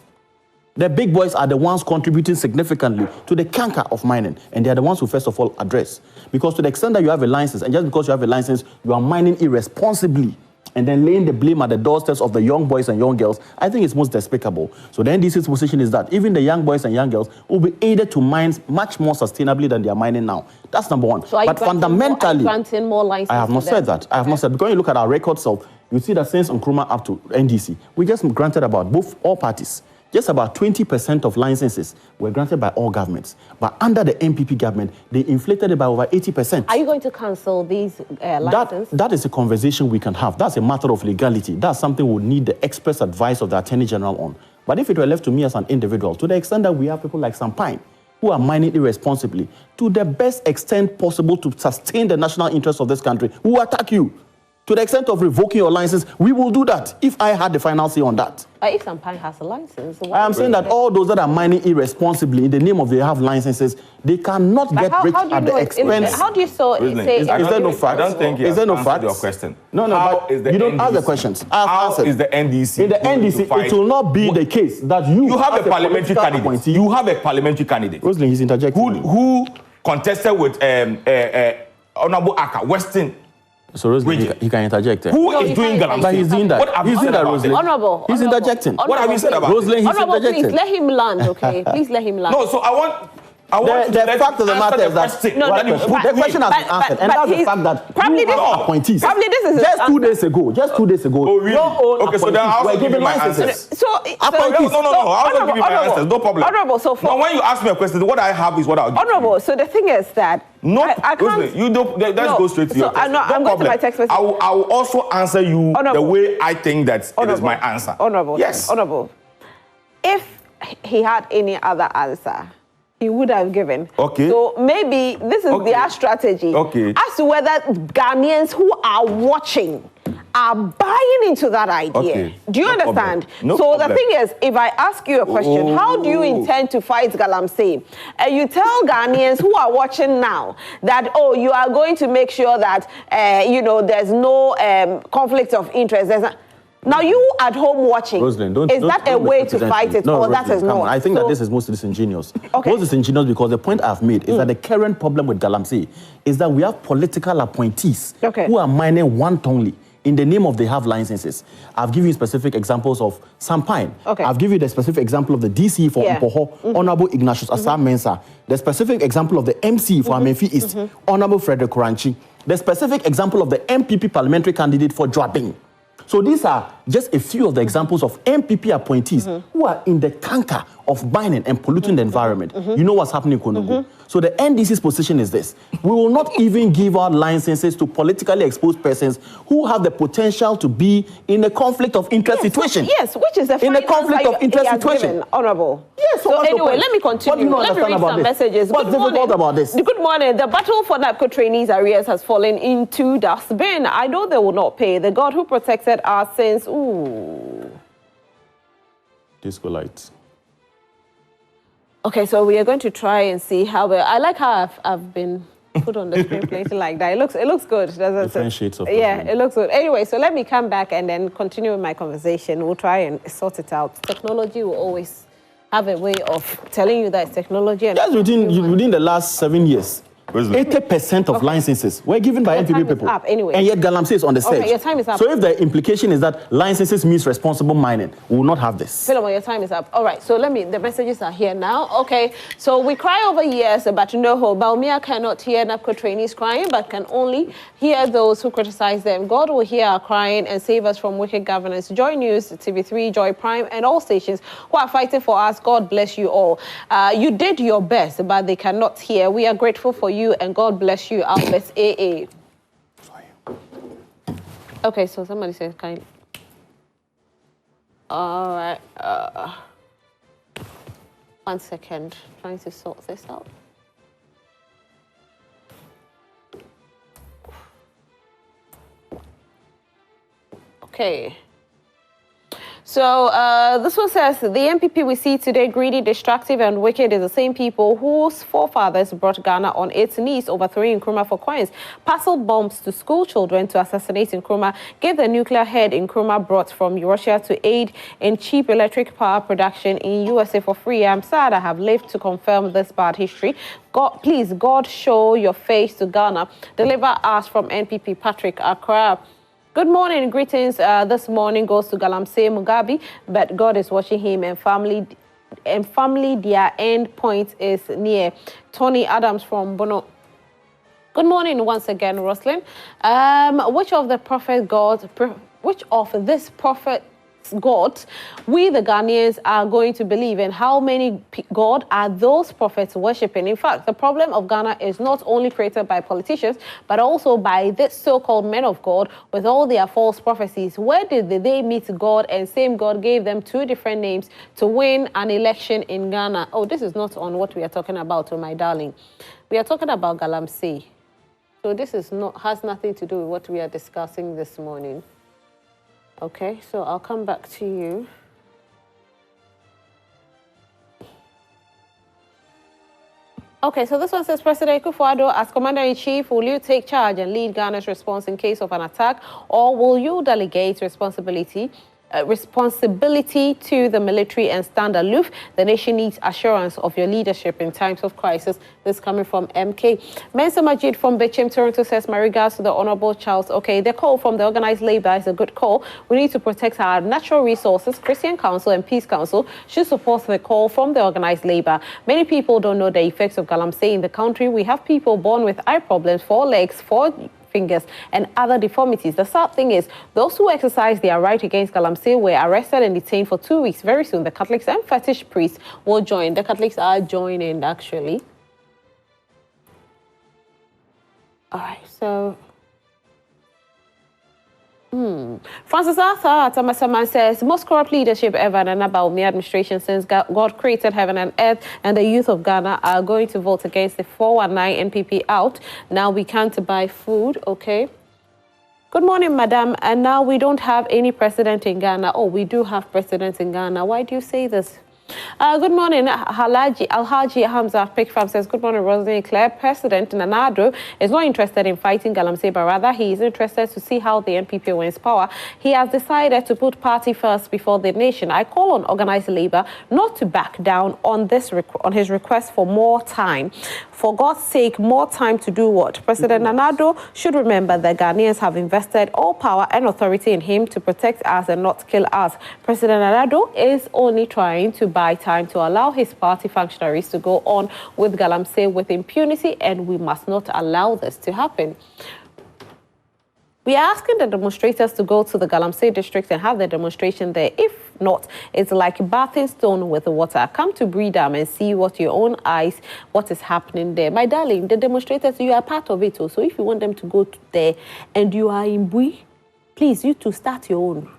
The big boys are the ones contributing significantly to the canker of mining, and they are the ones who first of all address. Because to the extent that you have a license, and just because you have a license, you are mining irresponsibly, and then laying the blame at the doorsteps of the young boys and young girls, I think it's most despicable. So the NDC's position is that even the young boys and young girls will be aided to mine much more sustainably than they are mining now. That's number one. So but fundamentally, granting more licenses? I have not said that. I have not said. Because when you look at our records of, you see that since Nkrumah up to NDC, we just granted about all parties. Just about 20% of licenses were granted by all governments. But under the MPP government, they inflated it by over 80%. Are you going to cancel these licenses? That is a conversation we can have. That's a matter of legality. That's something we'll need the expert advice of the Attorney General on. But if it were left to me as an individual, to the extent that we have people like Sampine, who are mining irresponsibly, to the best extent possible to sustain the national interest of this country, who will attack you. To the extent of revoking your license, we will do that if I had the final say on that. But if Sampine has a license... I am saying that all those that are mining irresponsibly in the name of they have licenses, they cannot get rich at the expense... How do you say... Is there no fact? I don't think you have answered your question. No, but you don't ask the questions. How is the NDC... In the NDC, it will not be the case that you have a parliamentary candidate. You have a parliamentary candidate. Roslyn, he's interjecting. Who contested with Honorable Aka, Western... So Roslyn, he can interject. Who is doing Galamsey? But he's doing that. What have you said about Roslyn? Honorable. He's interjecting. What have you said about Roslyn, he's interjecting. Please let him land, okay? Please let him land. No, so I want the fact of the matter is that the question has been answered, and that's the fact that probably this appointees. Probably this is just 2 days ago. Just 2 days ago. Oh, really? Okay, so then I'll give you my answers. So appointees. No, I'll give you my answers. No problem. Honorable, so now when you ask me a question, what I have is what I'll give. Honorable, so the thing is that I can't. You don't. Let's go straight to your question. I'm going to my text message. I will also answer you the way I think that it is my answer. Honorable. Yes. Honorable. If he had any other answer, he would have given. Okay. So maybe this is their strategy. Okay. As to whether Ghanaians who are watching are buying into that idea. Okay. Do you understand? No so problem. the thing is, if I ask you a question, how do you intend to fight Galamsey? And you tell Ghanaians who are watching now that, oh, you are going to make sure that, there's no conflict of interest. Now, you at home watching, Roslyn, is that a way to fight it? No, or that is not? I think that this is most disingenuous. Okay. Most disingenuous because the point I've made is that the current problem with Galamsey is that we have political appointees who are mining wantonly in the name of they have licenses. I've given you specific examples of Sampine. I've given you the specific example of the DC for Mpoho, Honorable Ignatius Asa-Mensah. The specific example of the MC for Amenfi East, Honorable Frederick Koranchi. The specific example of the MPP parliamentary candidate for Joabing. So these are just a few of the examples of MPP appointees who are in the canker of mining and polluting the environment. You know what's happening in Konugu. So the NDC's position is this. We will not even give out licenses to politically exposed persons who have the potential to be in a conflict of interest situation. Yes, which is the in a conflict of interest situation. Honorable. Yes. So anyway, let me continue. Let me read some messages. What's difficult about this? Good morning. The battle for NAPCO trainees' arrears has fallen into dustbin. I know they will not pay. The God who protected our sins. Ooh. Disco lights. Okay, so we are going to try and see how I like how I've been put on the screenplay like that. It looks good. Different shades of it looks good. Anyway, so let me come back and then continue with my conversation. We'll try and sort it out. Technology will always have a way of telling you that it's technology. And just within the last 7 years, 80% of licenses were given by NPP people. Up, anyway. And yet Galamsey is on the stage. Okay, your time is up. So if the implication is that licenses means responsible mining, we will not have this. Philemon, your time is up. All right, so the messages are here now. Okay, so we cry over years, but no hope. Baumia cannot hear NAPCO trainees crying, but can only hear those who criticize them. God will hear our crying and save us from wicked governance. Joy News, TV3, Joy Prime, and all stations who are fighting for us, God bless you all. You did your best, but they cannot hear. We are grateful for you, and God bless you, Albert AA. Okay, so somebody says kind. All right. 1 second. Trying to sort this out. Okay. So this one says, the MPP we see today, greedy, destructive, and wicked, is the same people whose forefathers brought Ghana on its knees, overthrowing Nkrumah for coins, parceled bombs to school children to assassinate Nkrumah, gave the nuclear head Nkrumah brought from Russia to aid in cheap electric power production in USA for free. I'm sad I have lived to confirm this bad history. God, please, God, show your face to Ghana. Deliver us from NPP. Patrick Accra. Good morning, greetings. This morning goes to Galamsey Mugabe, but God is watching him and family, their end point is near. Tony Adams from Bono. Good morning once again, Roslyn. Which of this prophet God we the Ghanaians are going to believe, and how many God are those prophets worshipping? In fact, the problem of Ghana is not only created by politicians, but also by this so-called men of God with all their false prophecies. Where did they meet God, and same God gave them two different names to win an election in Ghana? Oh, this is not on what we are talking about, oh my darling. We are talking about Galamsey. So this has nothing to do with what we are discussing this morning. Okay, so I'll come back to you. Okay, so this one says, President Kufuor, as Commander-in-Chief, will you take charge and lead Ghana's response in case of an attack, or will you delegate responsibility to the military and stand aloof? The nation needs assurance of your leadership in times of crisis. This coming from MK. Mensa Majid from Bichim, Toronto says, my regards to the Honorable Charles. Okay, the call from the organized labor is a good call. We need to protect our natural resources. Christian Council and Peace Council should support the call from the organized labor. Many people don't know the effects of Galamsey in the country. We have people born with eye problems, 4 legs, 4 fingers, and other deformities. The sad thing is, those who exercise their right against Galamsey were arrested and detained for 2 weeks. Very soon, the Catholics and fetish priests will join. The Catholics are joining, actually. All right, so... Francis Arthur Tamasaman says, most corrupt leadership ever in the Baumia administration since God created heaven and earth, and the youth of Ghana are going to vote against the 419 NPP out. Now we can't buy food, okay? Good morning, madam. And now we don't have any president in Ghana. Oh, we do have presidents in Ghana. Why do you say this? Good morning, Alhaji Hamza Pick Farm says, good morning, Rosemary Claire. President Nanado is not interested in fighting Galamsey, but rather he is interested to see how the NPP wins power. He has decided to put party first before the nation. I call on organized labor not to back down on his request for more time. For God's sake, more time to do what? President Nanado should remember that Ghanaians have invested all power and authority in him to protect us and not kill us. President Nanado is only trying to buy time to allow his party functionaries to go on with Galamsey with impunity, and we must not allow this to happen. We are asking the demonstrators to go to the Galamsey district and have the demonstration there. If not, it's like bathing stone with water. Come to Bredam and see what your own eyes, what is happening there. My darling, the demonstrators, you are part of it. So if you want them to go there and you are in Bui, please, you to start your own.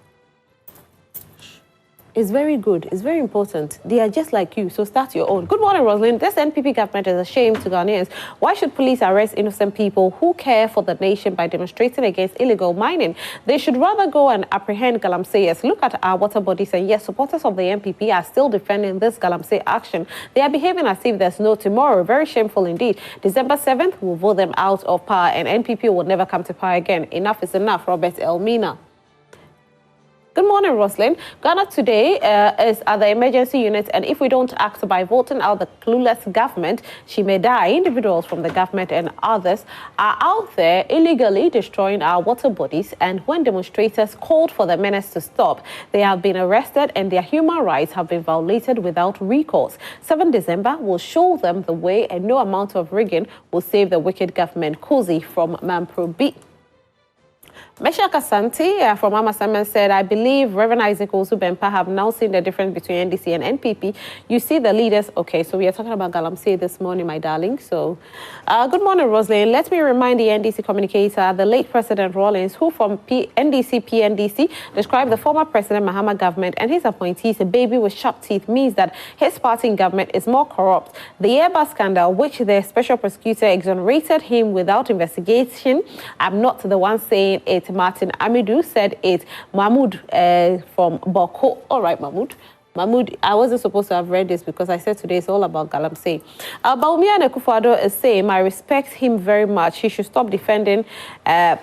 It's very good. It's very important. They are just like you, so start your own. Good morning, Rosalind. This NPP government is a shame to Ghanaians. Why should police arrest innocent people who care for the nation by demonstrating against illegal mining? They should rather go and apprehend Galamseyers. Look at our water bodies, and yes, supporters of the NPP are still defending this Galamsey action. They are behaving as if there's no tomorrow. Very shameful indeed. December 7th, we'll vote them out of power, and NPP will never come to power again. Enough is enough, Robert Elmina. Good morning, Roslyn. Ghana today is at the emergency unit, and if we don't act by voting out the clueless government, she may die. Individuals from the government and others are out there illegally destroying our water bodies, and when demonstrators called for the menace to stop, they have been arrested and their human rights have been violated without recourse. 7 December will show them the way, and no amount of rigging will save the wicked government. Kuzi from Mampro B. Meshach Asante from Mama Simon said, I believe Reverend Isaac Osu-Bempah have now seen the difference between NDC and NPP. You see the leaders. Okay, so we are talking about Galamsey this morning, my darling. So, good morning, Roslyn. Let me remind the NDC communicator, the late President Rawlings, who from NDC, PNDC, described the former President Mahama government and his appointees, a baby with sharp teeth, means that his party in government is more corrupt. The Airbus scandal, which the special prosecutor exonerated him without investigation, I'm not the one saying it. Martin Amidou said it. Mahmoud from Boko. All right, Mahmoud. Mahmoud, I wasn't supposed to have read this because I said today it's all about Galamsey. Baumia Nekufo-Addo is saying, I respect him very much. He should stop defending.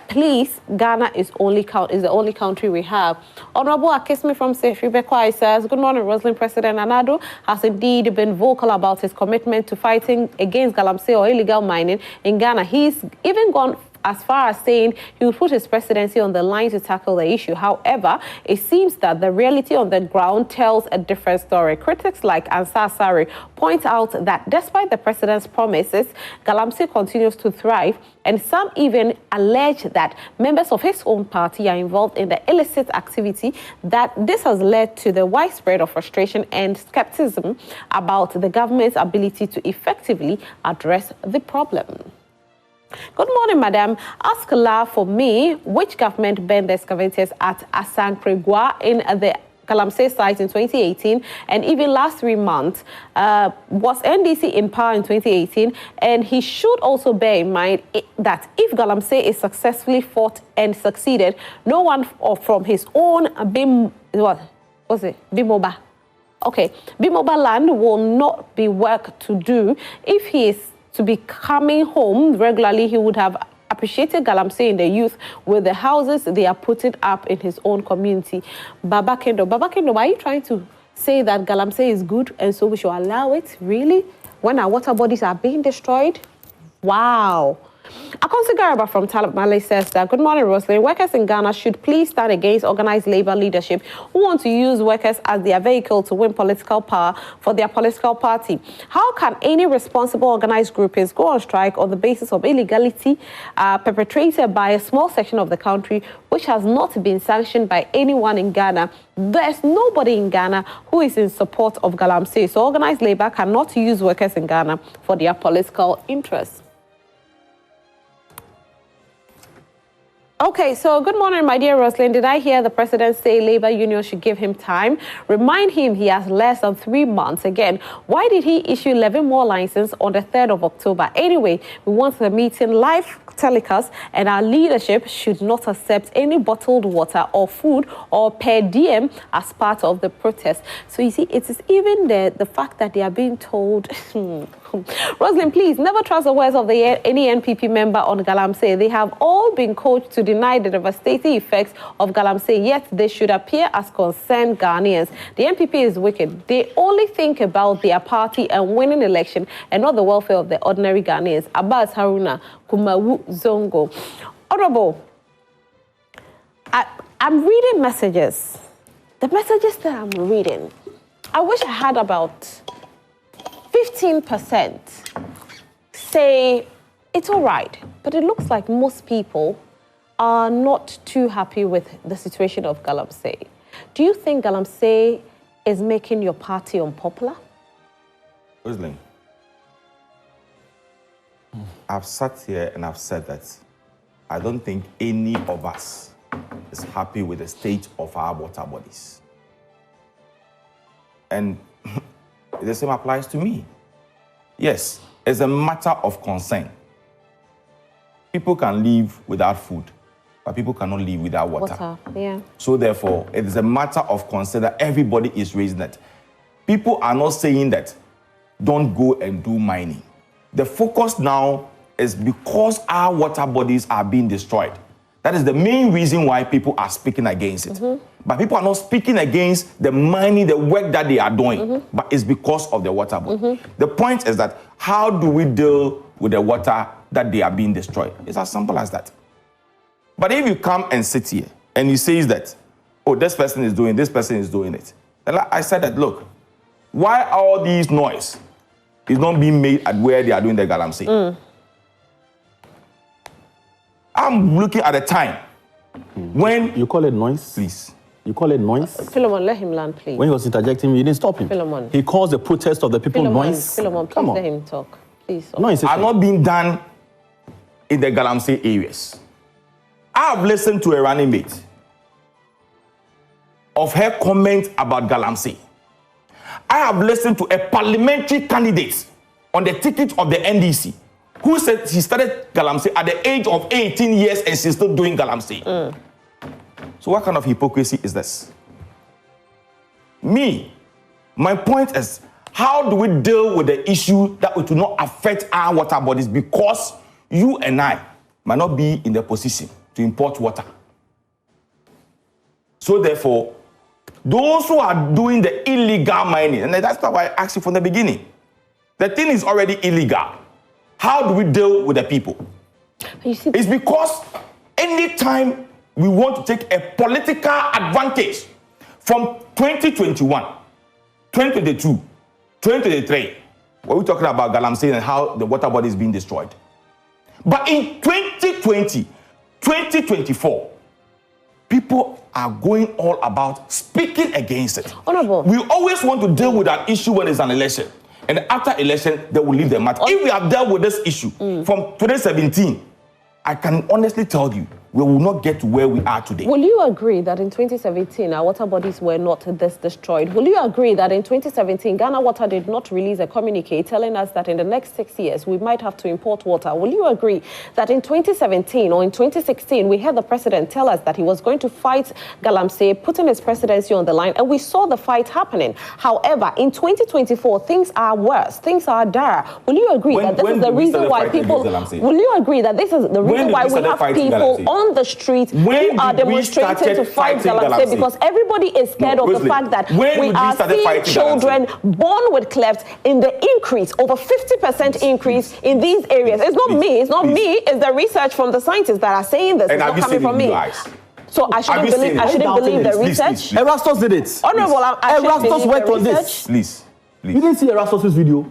Please, Ghana is the only country we have. Honorable Akesmi from Sefribekwai says, good morning, Roslyn. President Anado has indeed been vocal about his commitment to fighting against Galamsey or illegal mining in Ghana. He's even gone as far as saying he would put his presidency on the line to tackle the issue. However, it seems that the reality on the ground tells a different story. Critics like Ansar Sari point out that despite the president's promises, Galamsey continues to thrive, and some even allege that members of his own party are involved in the illicit activity, that this has led to the widespread of frustration and skepticism about the government's ability to effectively address the problem. Good morning, madam. Ask Allah for me, which government banned the excavators at Asankregua in the Galamsey site in 2018, and even last 3 months, was NDC in power in 2018, and he should also bear in mind that if Galamsey is successfully fought and succeeded, no one from his own Bimoba land will not be work to do. If he is to be coming home regularly, he would have appreciated Galamsey in the youth with the houses they are putting up in his own community. Baba Kendo, are you trying to say that Galamsey is good and so we should allow it? Really? When our water bodies are being destroyed? Wow. Akonsi Garaba from Talabmale says that, good morning, Roslyn. Workers in Ghana should please stand against organized labor leadership who want to use workers as their vehicle to win political power for their political party. How can any responsible organized groupings go on strike on the basis of illegality perpetrated by a small section of the country which has not been sanctioned by anyone in Ghana? There's nobody in Ghana who is in support of Galamsey, so organized labor cannot use workers in Ghana for their political interests. Okay, so good morning, my dear Roslyn. Did I hear the president say labor union should give him time? Remind him he has less than 3 months. Again, why did he issue 11 more licenses on the 3rd of October? Anyway, we want the meeting live telecast, and our leadership should not accept any bottled water or food or per diem as part of the protest. So you see, it is even the fact that they are being told... Roslyn, please, never trust the words of any NPP member on Galamsey. They have all been coached to deny the devastating effects of Galamsey, yet they should appear as concerned Ghanaians. The NPP is wicked. They only think about their party and winning election and not the welfare of the ordinary Ghanaians. Abbas Haruna, Kumawu Zongo. Honorable, I'm reading messages. The messages that I'm reading, I wish I had about 15% say it's all right, but it looks like most people are not too happy with the situation of Galamsey. Do you think Galamsey is making your party unpopular? Roslyn, I've sat here and I've said that I don't think any of us is happy with the state of our water bodies. And the same applies to me. Yes, it's a matter of concern. People can live without food, but people cannot live without water. Yeah. So therefore, it is a matter of concern that everybody is raising that. People are not saying that don't go and do mining. The focus now is because our water bodies are being destroyed. That is the main reason why people are speaking against it. But people are not speaking against the mining, the work that they are doing, but it's because of the water body. The point is that how do we deal with the water that they are being destroyed? It's as simple as that. But if you come and sit here and you say that, oh, this person is doing it. And I said that, look, why all these noise is not being made at where they are doing the Galamsey? I'm looking at a time when... You call it noise? Please. You call it noise? Philemon, let him land, please. When he was interjecting, you didn't stop him. Philemon. He calls the protest of the people noise. Philemon, please let him talk. Please. Noise are not being done in the Galamsey areas. I have listened to a running mate of her comment about Galamsey. I have listened to a parliamentary candidate on the ticket of the NDC who said she started Galamsey at the age of 18 years and she's still doing Galamsey. So what kind of hypocrisy is this? My point is, how do we deal with the issue that it will not affect our water bodies, because you and I might not be in the position to import water. So therefore, those who are doing the illegal mining, and that's why I asked you from the beginning, the thing is already illegal. How do we deal with the people? It's because anytime we want to take a political advantage from 2021, 2022, 2023, we're talking about Galamsey and how the water body is being destroyed. But in 2020, 2024, people are going all about speaking against it. Honorable. We always want to deal with an issue when there's an election. And after election, they will leave the matter. If we have dealt with this issue from 2017, I can honestly tell you, we will not get to where we are today. Will you agree that in 2017, our water bodies were not this destroyed? Will you agree that in 2017, Ghana Water did not release a communique telling us that in the next 6 years, we might have to import water? Will you agree that in 2017 or in 2016, we had the president tell us that he was going to fight Galamsey, putting his presidency on the line, and we saw the fight happening? However, in 2024, things are worse. Things are dire. Will you agree that this is the reason why people... Will you agree that this is the reason why we have people on the street who are demonstrating to fight Galamsey? Because everybody is scared of the fact that we are seeing children born with clefts in the increase, over 50% increase in these areas. It's not me, it's not me, it's the research from the scientists that are saying this. It's not coming from me. So I shouldn't believe the research. Erastus did it. Honorable, Erastus worked on this. Please. You didn't see Erastus's video?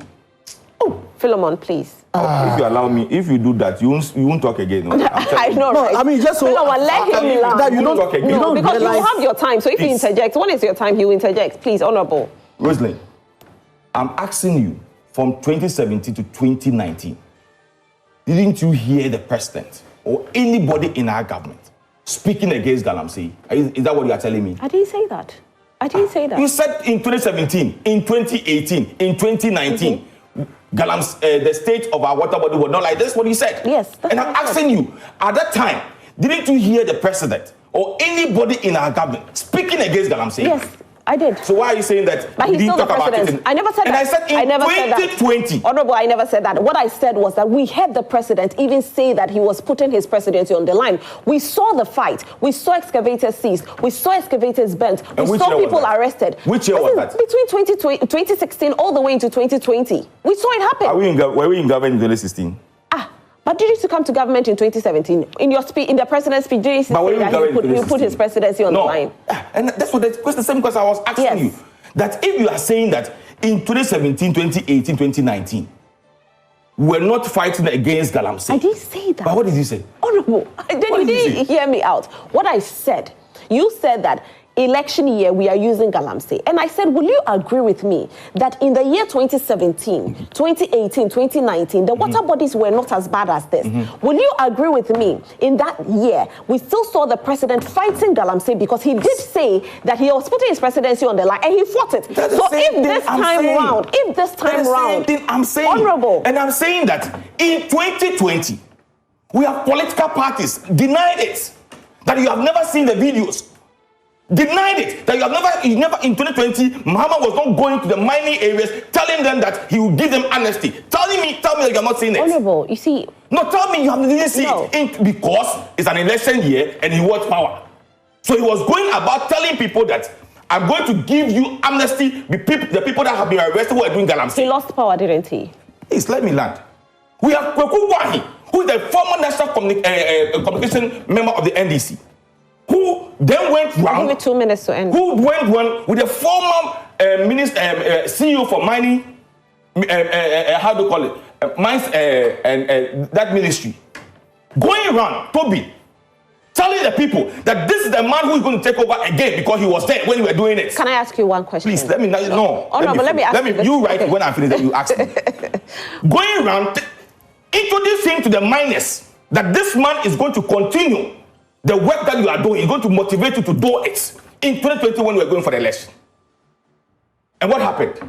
Oh, Philemon, please. If you allow me, if you do that, you won't talk again. No? I know, no, right? I mean, just so... Philemon, let him land. That you don't talk again. No, because you have your time. So if you interject, when is your time, you interject. Please, Honorable. Rosalind, I'm asking you, from 2017 to 2019, didn't you hear the president or anybody in our government speaking against Galamsey? Is that what you are telling me? I didn't say that. I didn't say that. You said in 2017, in 2018, in 2019, the state of our water body was not like this. What you said. Yes. And I'm asking you, at that time, didn't you hear the president or anybody in our government speaking against Galamsey? Yes, I did. So why are you saying that? But he's still the president. I never said that. And I said in 2020. Honorable, I never said that. What I said was that we heard the president even say that he was putting his presidency on the line. We saw the fight. We saw excavators seized. We saw excavators bent. We saw people arrested. Which year was that? Between 2016 all the way into 2020. We saw it happen. Were we in government in 2016? But did you come to government in 2017? In your speech, in the president's speech, did you say that he put his presidency on the line? And that's what the same question I was asking you. That if you are saying that in 2017, 2018, 2019, we're not fighting against Galamsey. I didn't say that. But what did you say? Honorable, then you didn't hear me out. What I said, you said that election year, we are using Galamsey. And I said, will you agree with me that in the year 2017, 2018, 2019, the water bodies were not as bad as this? Will you agree with me in that year, we still saw the president fighting Galamsey because he did say that he was putting his presidency on the line and he fought it. So if this time round, I'm saying, honorable. And I'm saying that in 2020, we have political parties denied it, that you have never seen the videos. Denied it, that you never in 2020, Muhammad was not going to the mining areas telling them that he will give them amnesty. Tell me that you have not seen it. Honorable, you see. No, tell me you didn't see it because it's an election year and he wants power. So he was going about telling people that I'm going to give you amnesty, the people that have been arrested who are doing Galamsey. He lost power, didn't he? Please let me land. We have Kweku Wahi, who is the former national communication member of the NDC, who then went round. Give me 2 minutes to end. Who went one with the former CEO for mining, how do you call it? Mines and that ministry. Going around, Toby, telling the people that this is the man who is going to take over again because he was there when you were doing it. Can I ask you one question? Please, let me know. No. Oh, no, but let me ask you. You write okay. when I finish, you ask me. Going around, introducing to the miners that this man is going to continue the work that you are doing. He's going to motivate you to do it in 2020 when we were going for the election. And what happened?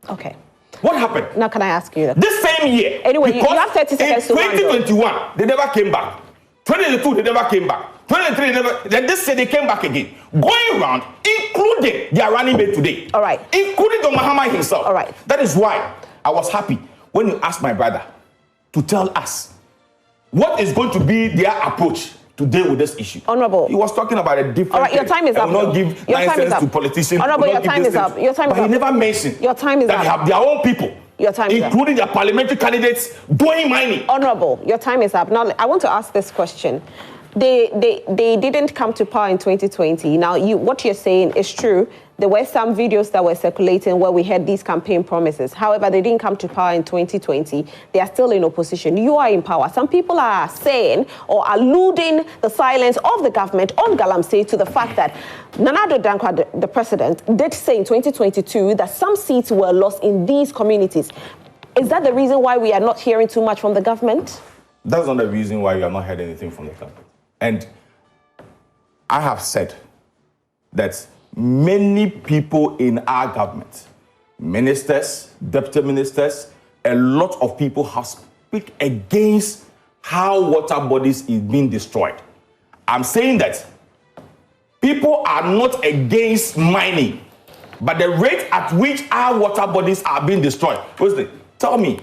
Okay. What happened? Now, can I ask you that? This same year. Anyway, you have 30 seconds to in 2021, they never came back. 2022, they never came back. 2023, they never. Then this year, they came back again. Going around, including their running mate today. All right. Including Don Mahama himself. All right. That is why I was happy when you asked my brother to tell us what is going to be their approach to deal with this issue. Honorable. He was talking about a different. All right, your time is up. I will not give license to politicians. Honorable, your time is up. Your time is up. But he never mentioned your time is that they have their own people. Your time is up. Including their parliamentary candidates doing mining. Honorable, your time is up. Now, I want to ask this question. They didn't come to power in 2020. Now, what you're saying is true. There were some videos that were circulating where we had these campaign promises. However, they didn't come to power in 2020. They are still in opposition. You are in power. Some people are saying or alluding the silence of the government on Galamsey to the fact that Nana Addo Dankwa, the president, did say in 2022 that some seats were lost in these communities. Is that the reason why we are not hearing too much from the government? That's not the reason why we have not heard anything from the government. And I have said that many people in our government, ministers, deputy ministers, a lot of people have speak against how water bodies is being destroyed. I'm saying that people are not against mining, but the rate at which our water bodies are being destroyed. Tell me,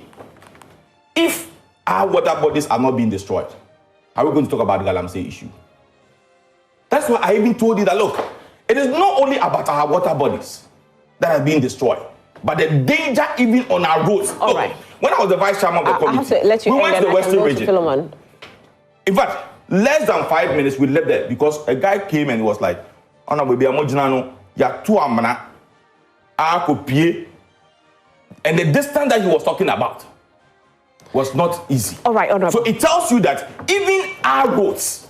if our water bodies are not being destroyed, are we going to talk about the Galamsey issue? That's why I even told you that, look, it is not only about our water bodies that are being destroyed, but the danger even on our roads. All right. When I was the vice chairman of the committee, I have to let you we went to the Western region. Philemon. In fact, less than 5 minutes we left there because a guy came and was like, "Oh no, baby, ya tu amana, akopie," and the distance that he was talking about was not easy. All right, Honorable. So it tells you that even our roads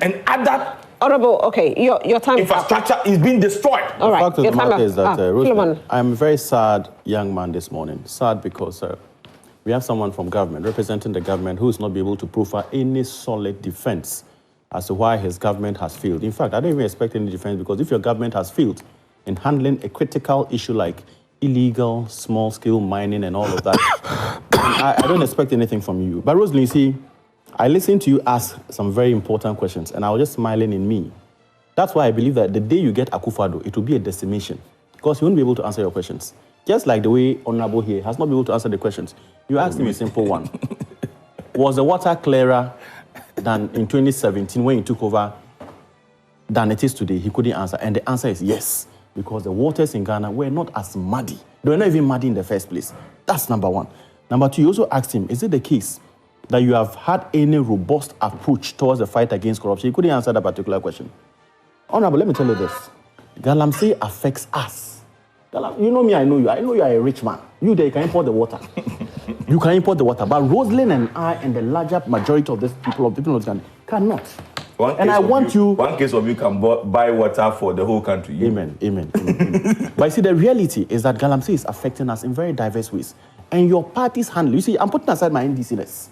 and other Honorable, okay, your time infrastructure is being destroyed. All right. The fact of the matter is that, Philemon. I'm a very sad young man this morning. Sad because we have someone from government, representing the government, who is not be able to proffer any solid defense as to why his government has failed. In fact, I don't even expect any defense because if your government has failed in handling a critical issue like illegal, small-scale mining and all of that, I don't expect anything from you. But Rosalie, you see, I listened to you ask some very important questions, and I was just smiling in me. That's why I believe that the day you get Akufo-Addo, it will be a decimation, because he won't be able to answer your questions. Just like the way Honorable here has not been able to answer the questions. You asked him a simple one. Was the water clearer than in 2017 when he took over than it is today? He couldn't answer, and the answer is yes, because the waters in Ghana were not as muddy. They were not even muddy in the first place. That's number one. Number two, you also asked him, is it the case that you have had any robust approach towards the fight against corruption? He couldn't answer that particular question. Honorable, let me tell you this. Galamsey affects us. You know me, I know you. I know you are a rich man. You there, you can import the water. You can import the water. But Rosalind and I and the larger majority of the people of Ghana cannot. And I want you... One case of you can buy water for the whole country. Amen, amen, amen. But you see, the reality is that Galamsey is affecting us in very diverse ways. And your party's handle... You see, I'm putting aside my NDC-ness.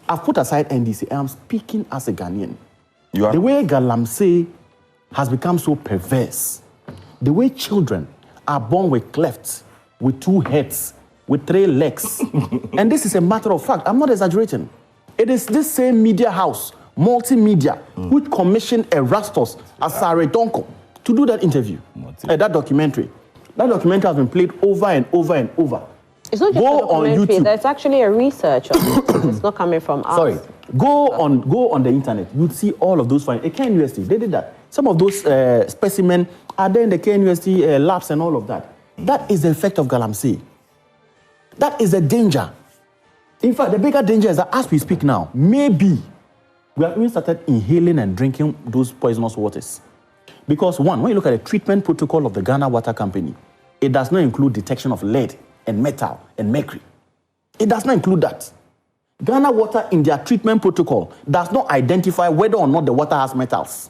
I've put aside NDC and I'm speaking as a Ghanaian. The way Galamsey has become so perverse, the way children are born with clefts, with 2 heads, with 3 legs. And this is a matter of fact. I'm not exaggerating. It is this same media house, multimedia, which commissioned Erastus Asare Donko to do that interview, that documentary. That documentary has been played over and over and over. It's not just a documentary. There's actually a research on it. It's not coming from us. Sorry. Go on the internet. You'd see all of those findings. Eken University, they did that. Some of those specimens are there in the KNUST labs and all of that. That is the effect of Galamsey. That is the danger. In fact, the bigger danger is that as we speak now, maybe we have even started inhaling and drinking those poisonous waters. Because one, when you look at the treatment protocol of the Ghana Water Company, it does not include detection of lead and metal and mercury. It does not include that. Ghana Water in their treatment protocol does not identify whether or not the water has metals.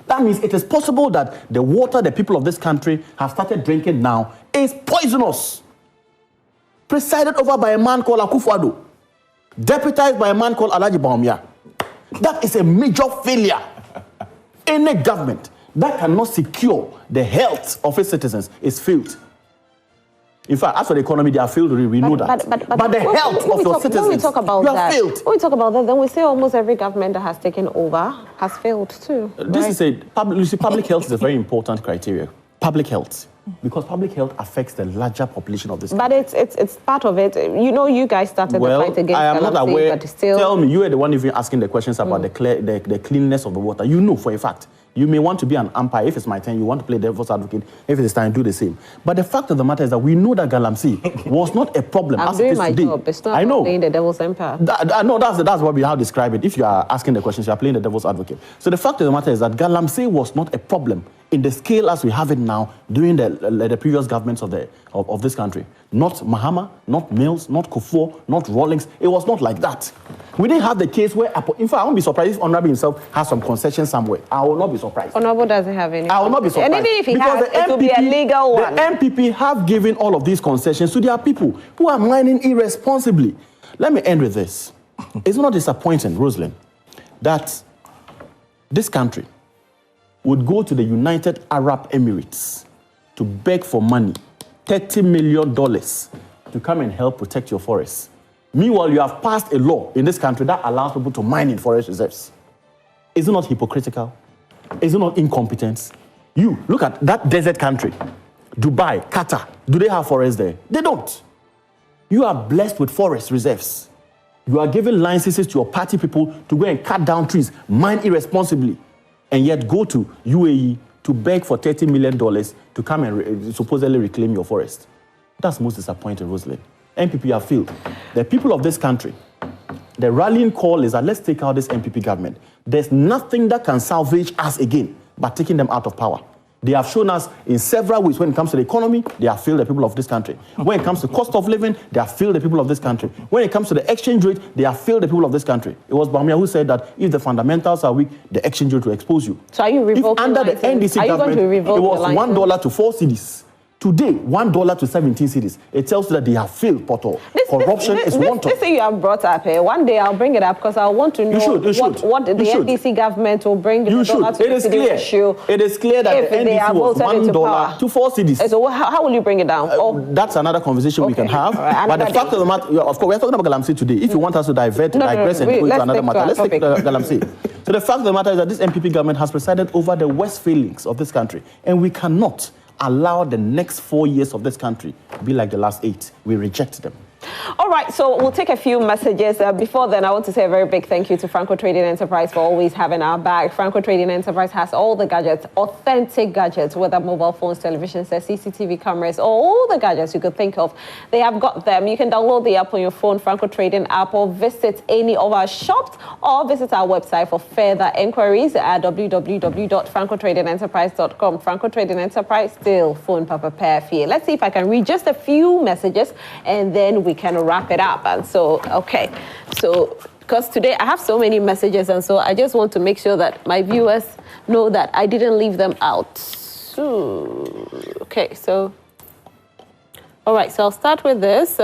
That means it is possible that the water the people of this country have started drinking now is poisonous. Presided over by a man called Akufo-Addo, deputized by a man called Alhaji Bawumia. That is a major failure. Any government that cannot secure the health of its citizens is failed. In fact, as for the economy, they are failed. We know that. But the health of your citizens, when we talk about you have that, failed. when we talk about that, then we say almost every government that has taken over has failed too. This is public health is a very important criteria. Public health. Because public health affects the larger population of this country. But it's part of it. You know, you guys started the fight against I am not Galamsey, aware. but still... Tell me, you are the one even asking the questions about the cleanliness of the water. You know for a fact. You may want to be an umpire. If it's my turn, you want to play devil's advocate. If it's time, do the same. But the fact of the matter is that we know that Galamsey was not a problem I'm as doing it is my today. job. It's not I know. playing the devil's umpire. No, that's what we have described it. If you are asking the questions, you are playing the devil's advocate. So the fact of the matter is that Galamsey was not a problem in the scale as we have it now during the previous governments of this country. Not Mahama, not Mills, not Kufuor, not Rawlings. It was not like that. We didn't have the case where, in fact, I won't be surprised if Honorable himself has some concession somewhere. I will not be surprised. Honorable doesn't have any. I will not be surprised. And even if he because has, it will be a legal one. The MPP have given all of these concessions to their people who are mining irresponsibly. Let me end with this. It's not disappointing, Rosalind, that this country would go to the United Arab Emirates to beg for money, $30 million, to come and help protect your forests. Meanwhile, you have passed a law in this country that allows people to mine in forest reserves. Is it not hypocritical? Is it not incompetence? You, look at that desert country, Dubai, Qatar. Do they have forests there? They don't. You are blessed with forest reserves. You are giving licenses to your party people to go and cut down trees, mine irresponsibly, and yet go to UAE to beg for $30 million to come and supposedly reclaim your forest. That's most disappointing, Rosalind. MPP have failed. The people of this country, the rallying call is that let's take out this MPP government. There's nothing that can salvage us again but taking them out of power. They have shown us in several ways. When it comes to the economy, they have failed the people of this country. When it comes to cost of living, they have failed the people of this country. When it comes to the exchange rate, they have failed the people of this country. It was Bawumia who said that if the fundamentals are weak, the exchange rate will expose you. So are you revoking under the NDC government, it was $1 to 4 cedis. Today, $1 to 17 cedis. It tells you that they have failed, Porto. Corruption is wanted. This thing you have brought up here, one day I'll bring it up because I want to know what the NDC government will bring the dollar to the city issue. It is clear that the NDC was $1 to 4 cedis. So how will you bring it down? That's another conversation we can have. Right, but the fact of the matter, of course, we're talking about Galamsey today. If you want us to digress and go into another matter, let's take Galamsey. So the fact of the matter is that this MPP government has presided over the West failings of this country, and we cannot allow the next 4 years of this country to be like the last 8. We reject them. All right, so we'll take a few messages. Before then, I want to say a very big thank you to Franco Trading Enterprise for always having our back. Franco Trading Enterprise has all the gadgets, authentic gadgets, whether mobile phones, televisions, CCTV cameras, all the gadgets you could think of. They have got them. You can download the app on your phone, Franco Trading app, or visit any of our shops, or visit our website for further inquiries at www.francotradingenterprise.com. Franco Trading Enterprise, still phone papa pair fee. Let's see if I can read just a few messages, and then we can wrap it up. And so, okay, so because today I have so many messages, and so I just want to make sure that my viewers know that I didn't leave them out. Okay, so all right, so I'll start with this.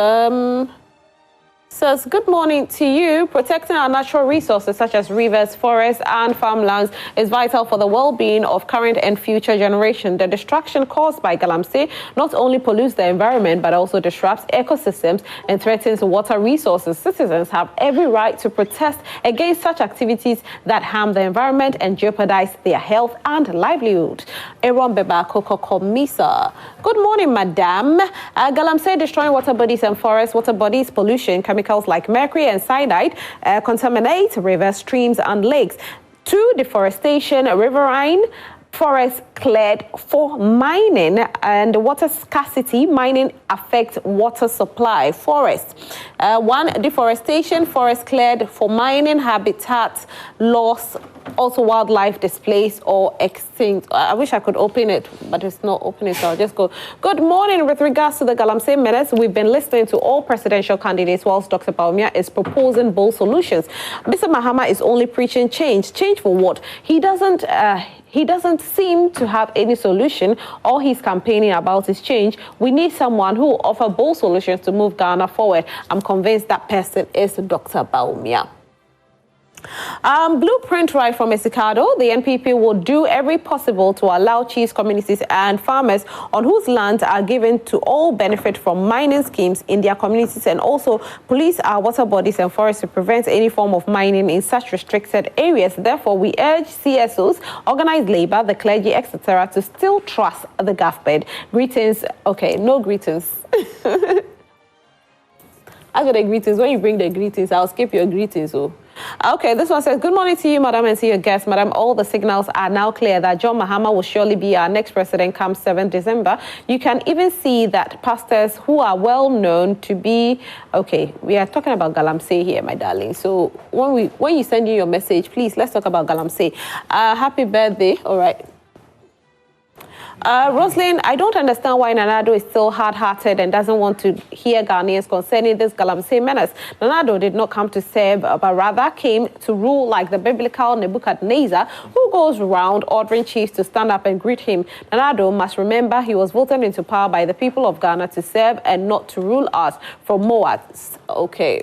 Says, good morning to you. Protecting our natural resources such as rivers, forests, and farmlands is vital for the well-being of current and future generations. The destruction caused by Galamsey not only pollutes the environment, but also disrupts ecosystems and threatens water resources. Citizens have every right to protest against such activities that harm the environment and jeopardize their health and livelihood. Aaron Beba Koko Komisa. Good morning, Madam. Galamsey destroying water bodies and forests, water bodies, pollution, chemicals like mercury and cyanide contaminate rivers, streams, and lakes. 2, deforestation, riverine, forest cleared for mining, and water scarcity. Mining affects water supply. Forest. 1, deforestation, forest cleared for mining, habitat loss, also wildlife displaced or extinct. I wish I could open it, but it's not opening, so I'll just go. Good morning. With regards to the Galamsey minutes, we've been listening to all presidential candidates whilst Dr. Bawumia is proposing bold solutions. Mr. Mahama is only preaching change. Change for what? He doesn't seem to have any solution. All he's campaigning about is change. We need someone who will offer bold solutions to move Ghana forward. I'm convinced that person is Dr. Bawumia. Blueprint right from Esikado. The NPP will do every possible to allow chiefs, communities and farmers on whose lands are given to all benefit from mining schemes in their communities, and also police our water bodies and forests to prevent any form of mining in such restricted areas. Therefore, we urge CSOs, organized labor, the clergy, etc. to still trust the government. Greetings. Okay, no greetings. As for the greetings, when you bring the greetings, I'll skip your greetings. Oh. Okay, this one says, good morning to you, madam, and to your guests. Madam, all the signals are now clear that John Mahama will surely be our next president come 7th December. You can even see that pastors who are well known to be, okay, we are talking about Galamsey here, my darling. So when you send in your message, please, let's talk about Galamsey. Happy birthday, all right. Rosalind, I don't understand why Nanado is still hard-hearted and doesn't want to hear Ghanaians concerning this Galamsey menace. Nanado did not come to serve, but rather came to rule like the biblical Nebuchadnezzar, who goes around ordering chiefs to stand up and greet him. Nanado must remember he was voted into power by the people of Ghana to serve and not to rule us from Moab. Okay.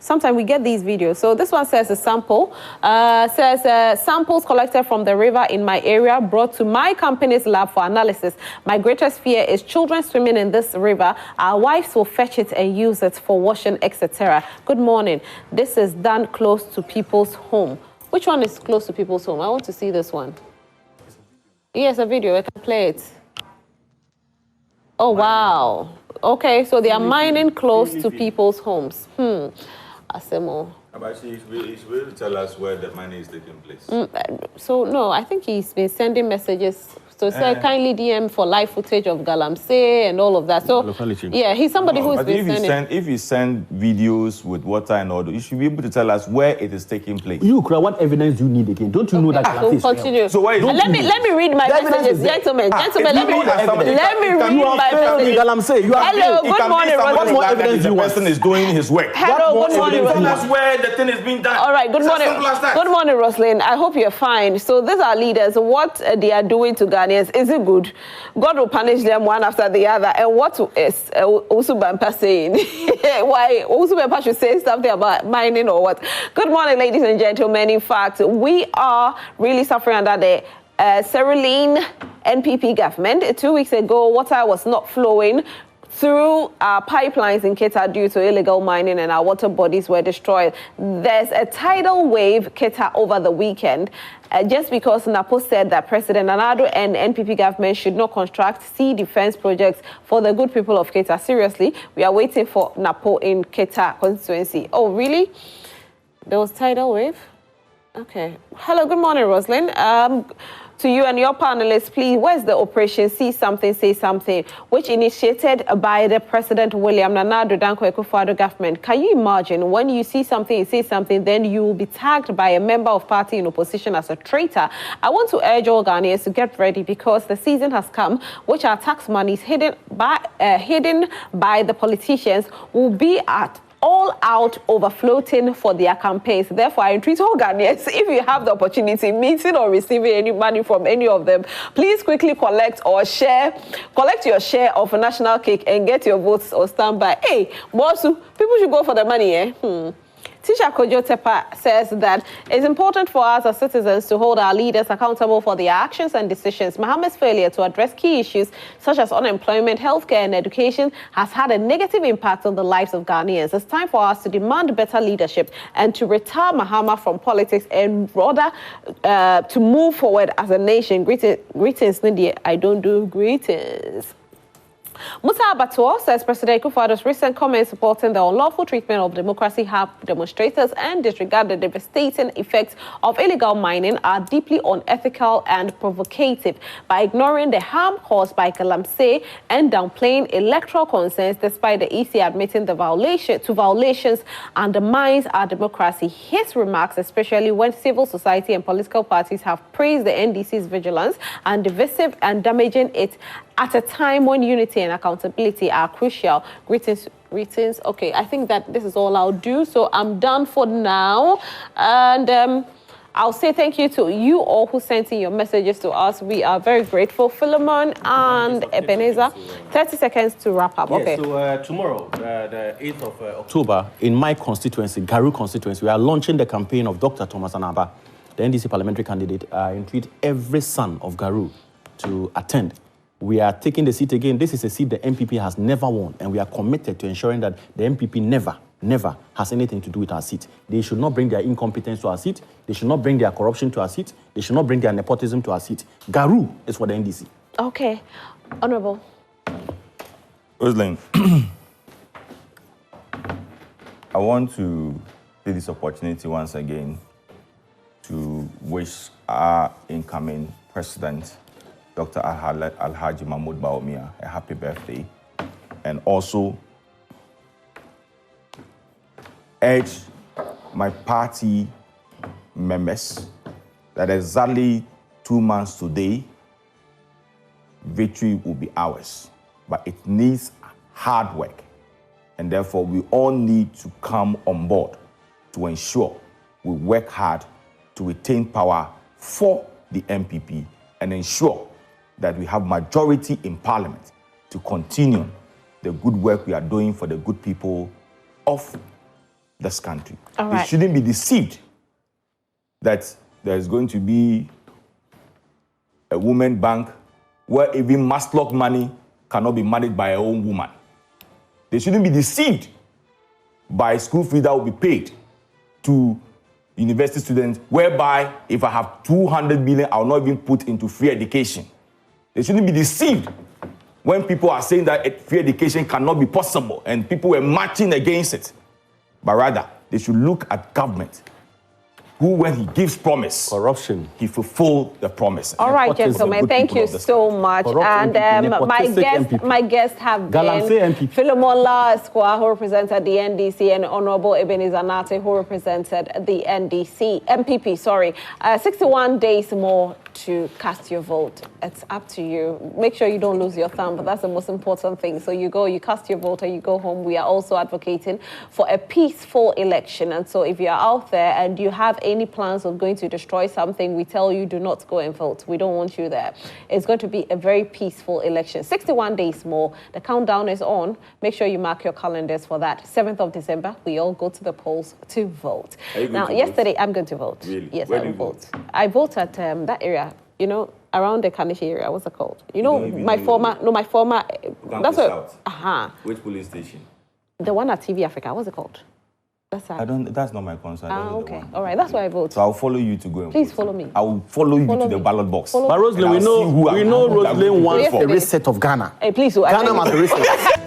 Sometimes we get these videos. So this one says a sample. Samples collected from the river in my area brought to my company's lab for analysis. My greatest fear is children swimming in this river. Our wives will fetch it and use it for washing, etc. Good morning. This is done close to people's home. Which one is close to people's home? I want to see this one. Yes, a video. I can play it. Oh, wow. Okay, so they are mining close to people's homes. Asemo. But he's will tell us where the money is taking place. So, no, I think he's been sending messages. So, say kindly DM for live footage of Galamsey and all of that. So, yeah, he's somebody who's been sending. If you send videos with water and all, you should be able to tell us where it is taking place. You, what evidence do you need again? Don't you know that Galamsey is continue. So why let me read my messages, gentlemen. Let me read my messages. Hello, good morning, Rosalind. What more evidence do you want? The person is doing his work. Hello, good morning, Rosalind. Tell us where the thing is being done. All right, good morning. Good morning, Rosalind. I hope you're fine. So these are leaders. What they are doing to Ghanaians, is it good? God will punish them one after the other. And what is Usubampa saying? Why Usubampa should say something about mining or what? Good morning, ladies and gentlemen. In fact, we are really suffering under the Cerulean NPP government. 2 weeks ago, water was not flowing through our pipelines in Keta due to illegal mining, and our water bodies were destroyed. There's a tidal wave Keta over the weekend, just because Napo said that President Nanado and NPP government should not construct sea defense projects for the good people of Keta. Seriously, we are waiting for Napo in Keta constituency. Oh, really? There was tidal wave? Okay. Hello, good morning, Rosalind. To you and your panelists, please, where's the operation See Something, Say Something, which initiated by the President William Nanado Danko Akufo-Addo government? Can you imagine when you see something, you say something, then you will be tagged by a member of party in opposition as a traitor? I want to urge all Ghanaians to get ready, because the season has come, which our tax monies hidden by the politicians will be at all out overfloating for their campaigns. Therefore, I entreat all Ghanaians, if you have the opportunity, meeting or receiving any money from any of them, please quickly collect your share of a national cake and get your votes or stand by. Hey, Bosu, people should go for the money, eh? Tisha Kojo Tepa says that it's important for us as citizens to hold our leaders accountable for their actions and decisions. Mahama's failure to address key issues such as unemployment, healthcare, and education has had a negative impact on the lives of Ghanaians. It's time for us to demand better leadership and to retire Mahama from politics and rather to move forward as a nation. Greetings, Lydia. I don't do greetings. Musa Abatua says President Kufuor's recent comments supporting the unlawful treatment of democracy hub demonstrators and disregard the devastating effects of illegal mining are deeply unethical and provocative by ignoring the harm caused by Galamsey and downplaying electoral concerns despite the EC admitting the violations undermines our democracy. His remarks, especially when civil society and political parties have praised the NDC's vigilance and divisive and damaging it at a time when unity and accountability are crucial. Greetings. Okay, I think that this is all I'll do. So I'm done for now. And I'll say thank you to you all who sent in your messages to us. We are very grateful. Philemon and Ebenezer. 30 seconds to wrap up. Yes, okay. So tomorrow, the 8th of October, in my constituency, Garu constituency, we are launching the campaign of Dr. Thomas Anaba, the NDC parliamentary candidate. I entreat every son of Garu to attend. We are taking the seat again. This is a seat the MPP has never won, and we are committed to ensuring that the MPP never has anything to do with our seat. They should not bring their incompetence to our seat. They should not bring their corruption to our seat. They should not bring their nepotism to our seat. Garu is for the NDC. Okay. Honorable. Rosalind, I want to take this opportunity once again to wish our incoming president, Dr. Alhaji Mahmoud Bawumia, a happy birthday, and also urge my party members that exactly 2 months today, victory will be ours. But it needs hard work, and therefore we all need to come on board to ensure we work hard to retain power for the MPP and ensure that we have majority in parliament to continue the good work we are doing for the good people of this country. All right. They shouldn't be deceived that there's going to be a women bank where even Maslock money cannot be managed by a own woman. They shouldn't be deceived by school fees that will be paid to university students, whereby if I have 200 billion, I'll not even put into free education. They shouldn't be deceived when people are saying that free education cannot be possible and people were marching against it. But rather, they should look at government, who, when he gives promise, Corruption. he fulfill the promise. All right, gentlemen, thank you so much. Corrupt And MPP, my guests have Galamsey been MPP. Philemon Esquire, who represented the NDC, and Honorable Ebenezer Nate, who represented the MPP. 61 days more to cast your vote. It's up to you. Make sure you don't lose your thumb, but that's the most important thing. So you go, you cast your vote, and you go home. We are also advocating for a peaceful election. And so if you're out there and you have any plans of going to destroy something, we tell you do not go and vote. We don't want you there. It's going to be a very peaceful election. 61 days more. The countdown is on. Make sure you mark your calendars for that. 7th of December, we all go to the polls to vote. Now, yesterday, I'm going to vote. Really? Yes, Where I do will you vote. I vote at that area. You know, around the Kanishi area, what's it called? You know, my former, that's what, Which police station? the one at TV Africa, what's it called? That's That's not my concern. okay. All right, that's why I vote. So I'll follow you to go and Please vote. follow me. I will follow you Follow to the me. ballot box. Follow But Rosalind, And I'll see who we know I'm- Rosalind wants Yesterday- a reset of Ghana. Hey, please, Ghana must be reset.